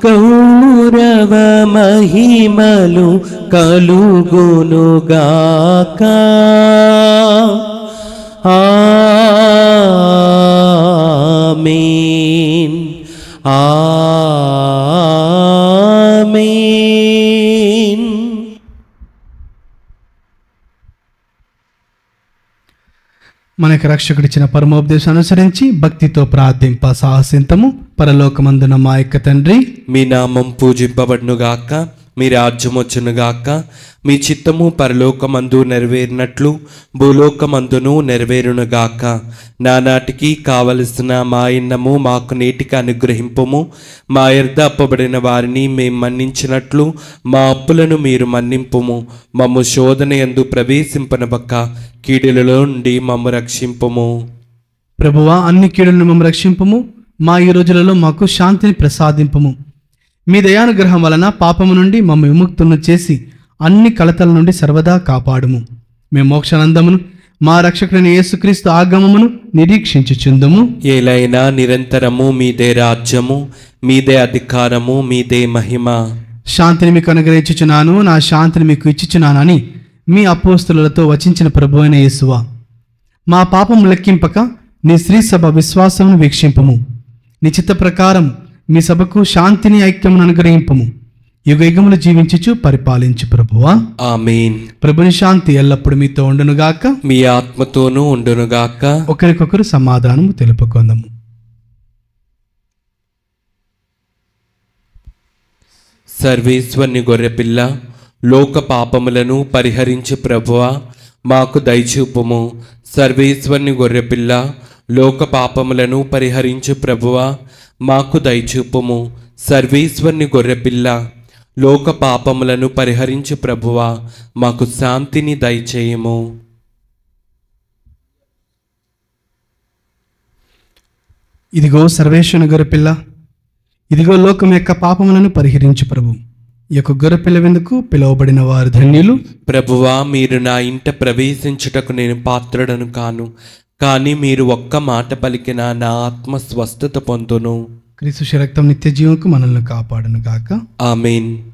గౌరవ మహిమలు కలుగునుగాక. ఆమేన్. ఆమేన్. మనకు రక్షకుడిచ్చిన పరమోపదేశం అనుసరించి భక్తితో ప్రార్థింప సాహసింతము. పరలోకమందున మా యొక్క తండ్రి, మీ నామం పూజింపబడునుగాక, మీ రాజ్యం వచ్చునుగాక, మీ చిత్తము పరలోకమందు నెరవేరినట్లు భూలోకమందును నెరవేరునుగాక. నానాటికి కావలసిన మా అన్నము మాకు నేటికి అనుగ్రహింపుము. మా యొద్ద అప్పబడిన వారిని మేము మన్నించినట్లు మా అప్పులను మీరు మన్నింపుము. మమ్ము శోధన యందు ప్రవేశింపనబక్క, కీడులలో నుండి మమ్ము రక్షింపుము. ప్రభువా, అన్ని కీడులను మేము రక్షింపము. మా ఈ రోజులలో మాకు శాంతిని ప్రసాదింపము. మీ దయానుగ్రహం వలన పాపము నుండి మమ్మ విముక్తులను చేసి అన్ని కలతల నుండి సర్వదా కాపాడుము. మేము మోక్షానందమును మా రక్షకుడైన యేసుక్రీస్తు ఆగమమును నిరీక్షించుచుందుము. ఏలైనా నిరంతరము మీదే రాజ్యము, మీదే అధికారము, మీదే మహిమ. శాంతిని మీకు అనుగ్రహించుచున్నాను, నా శాంతిని మీకు ఇచ్చుచున్నానని మీ అపోస్తలులతో వచించిన ప్రభు అయిన యేసువా, మా పాపం లెక్కింపక నీ శ్రీ సభ విశ్వాసమును వీక్షింపము. నీ చిత్త ప్రకారం మీ సభకు శాంతిని ఐక్యమును అనుగ్రహింపము. యుగయుగములు జీవించుచు పరిపాలించు ప్రభువా. ఆమేన్. ప్రభుని శాంతి ఎల్లప్పుడు మీతో ఉండునుగాక. మీ ఆత్మతోనూ ఉండునుగాక. ఒకరికొకరు సమాధానము తెలుపుకుందాము. సర్వేశ్వరుని గొర్రెపిల్ల, లోక పాపములను పరిహరించు ప్రభువా, మాకు దయచూపుము. సర్వేశ్వరుని గొర్రెపిల్ల, లోక పాపములను పరిహరించు ప్రభువా, మాకు దయచూపుము. సర్వేశ్వరుని గొర్రెపిల్ల, లోక పాపములను పరిహరించు ప్రభువా, మాకు శాంతిని దయచేయము. ఇదిగో సర్వేశ్వరుని గొర్రెపిల్ల, ఇదిగో లోకం యొక్క పాపములను పరిహరించు ప్రభు. ఈ యొక్క గొర్రెపిల్ల విందుకు పిలువబడిన వారు ధన్యులు. ప్రభువా, మీరు నా ఇంట ప్రవేశించుటకు నేను పాత్రుడను కాను, కానీ మీరు ఒక్క మాట పలికిన నా ఆత్మ స్వస్థత పొందును. క్రీస్తు రక్తం నిత్య జీవనకు మనల్ని కాపాడును గాక. ఆమేన్. ఆ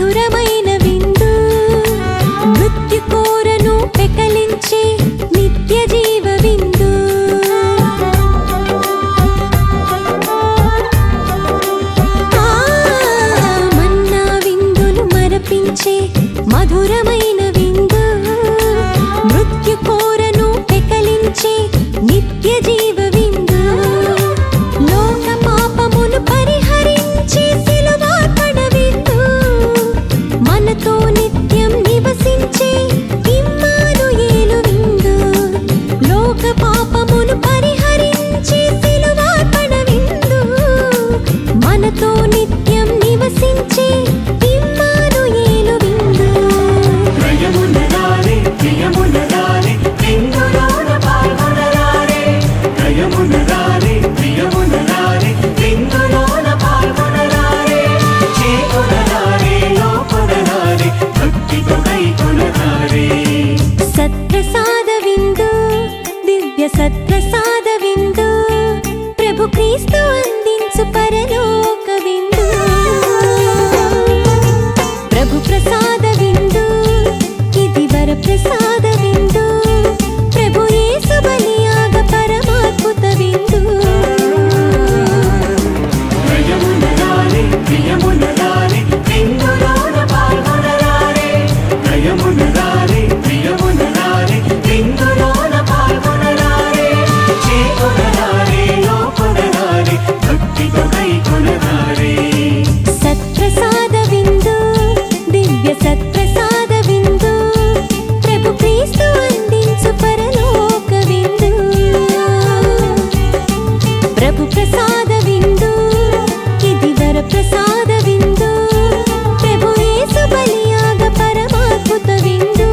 మధురమైన విందు, మృత్యు కోరను పెకలించే నిత్య జీవ విందు. మన్నా విందులు మరపించే మధురమైన విందు, మృత్యు కోరను పెకలించే నిత్య జీవ విందు. లోక పాపమును పరిహరించే సిలువార్పణ విందు, మనతో నిత్యం నివసించే ఇమ్మానుయేలు విందు. లోక పాపమును పరిహరించే సిలువార్పణ విందు, మనతో నిత్యం నివసించే ఇమ్మానుయేలు విందు. ప్రియమునరారే ప్రియమునరారే విందులోన పాల్గొనరారే. ప్రియమునరారే ప్రియమునరారే విందులోన పాల్గొనరారే. చేకొనరారే లోకొనరారే భక్తితో గైకొనరారే. సత్ప్రసాద విందు, దివ్య సత్ప్రసాద విందు, ప్రభు క్రీస్తు అందించు పరలోక విందు. ప్రభు ప్రసాద విందు, ఇది వర ప్రసాద విందు, ప్రభు యేసు బలియాగ పరమాద్భుత విందు. ప్రియమునరారే ప్రియమునరారే విందులోన పాల్గొనరారే. ప్రియమునరారే ప్రియమునరారే విందులోన పాల్గొనరారే. చేకొనరారే లోకొనరారే భక్తితో గైకొనరారే. సత్ప్రసాద విందు, దివ్య సత్ప్రసాద విందు, ప్రభు క్రీస్తు అందించు పరలోక విందు. ప్రభు ప్రసాద విందు, ఇది వర ప్రసాద విందు, ప్రభు యేసు బలియాగ పరమాద్భుత విందు.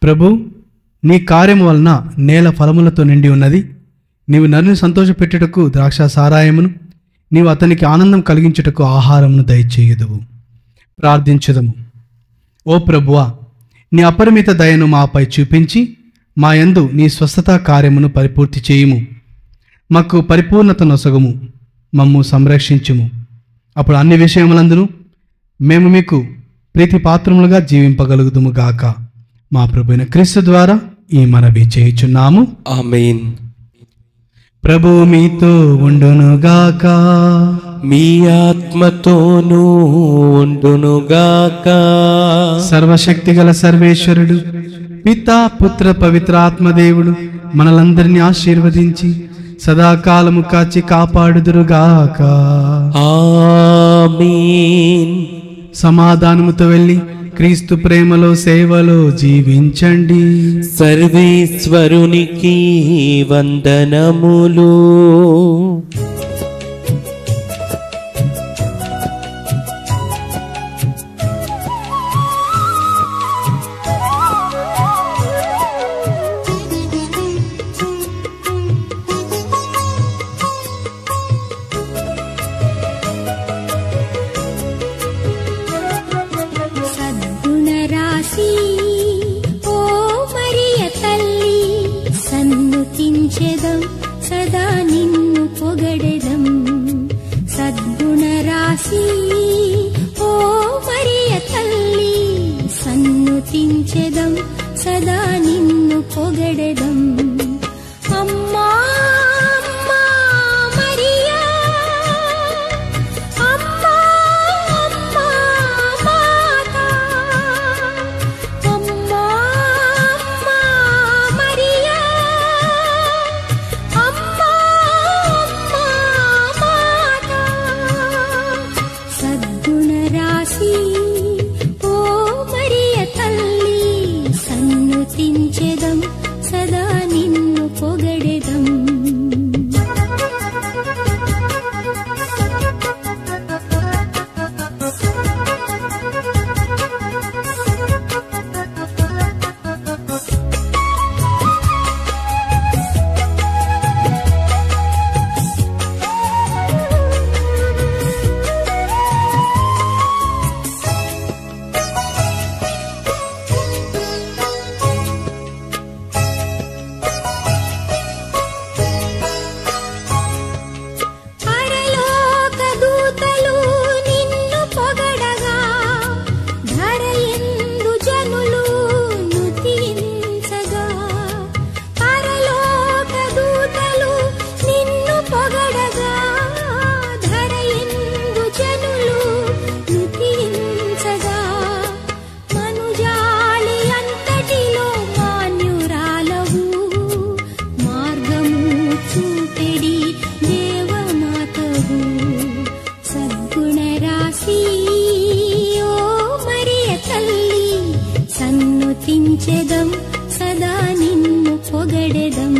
ప్రభు, నీ కార్యము వలన నేల ఫలములతో నిండి ఉన్నది. నీవు నరుని సంతోషపెట్టుటకు ద్రాక్ష సారాయమును, నీవు అతనికి ఆనందం కలిగించుటకు ఆహారమును దయచేయుదువు. ప్రార్థించుదము. ఓ ప్రభువా, నీ అపరిమిత దయను మాపై చూపించి మా యందు నీ స్వస్థతా కార్యమును పరిపూర్తి చేయుము. మాకు పరిపూర్ణత నొసగుము, మమ్ము సంరక్షించుము. అప్పుడు అన్ని విషయములందును మేము మీకు ప్రీతిపాత్రములుగా జీవింపగలుగుదుము గాక. మా ప్రభువైన క్రీస్తు ద్వారా ఈ మనవి చేయుచున్నాము. ఆమేన్. ప్రభువు మీతో ఉండునుగాక. మీ ఆత్మతోనూ ఉండునుగాక. సర్వశక్తిగల సర్వేశ్వరుడు పితా పుత్ర పవిత్ర ఆత్మదేవుడు మనలందరినీ ఆశీర్వదించి సదాకాలము కాచి కాపాడుదురుగాక. ఆమేన్. సమాధానముతో వెళ్ళి క్రీస్తు ప్రేమలో సేవలో జీవించండి. సర్వేశ్వరునికి వందనములు. సద్గుణరాశి ఓ మరియ తల్లి, సన్నుతించెదం సదా నిన్ను పొగడెదం. సద్గుణరాశి ఓ మరియ తల్లి, సన్నుతించెదం సదా నిన్ను పొగడెదం. అమ్మా అమ్మా మరియా, అమ్మా అమ్మా మాతా, అమ్మా అమ్మా మరియా, అమ్మా అమ్మా మాతా. సద్గుణరాశి ఓ మరియ తల్లి, సన్నుతించెదం సదా పాడెదం.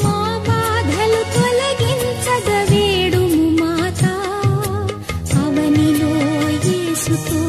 మా బాధలు తొలగించగ వేడుము మాతా, అవనిలో యేసుతో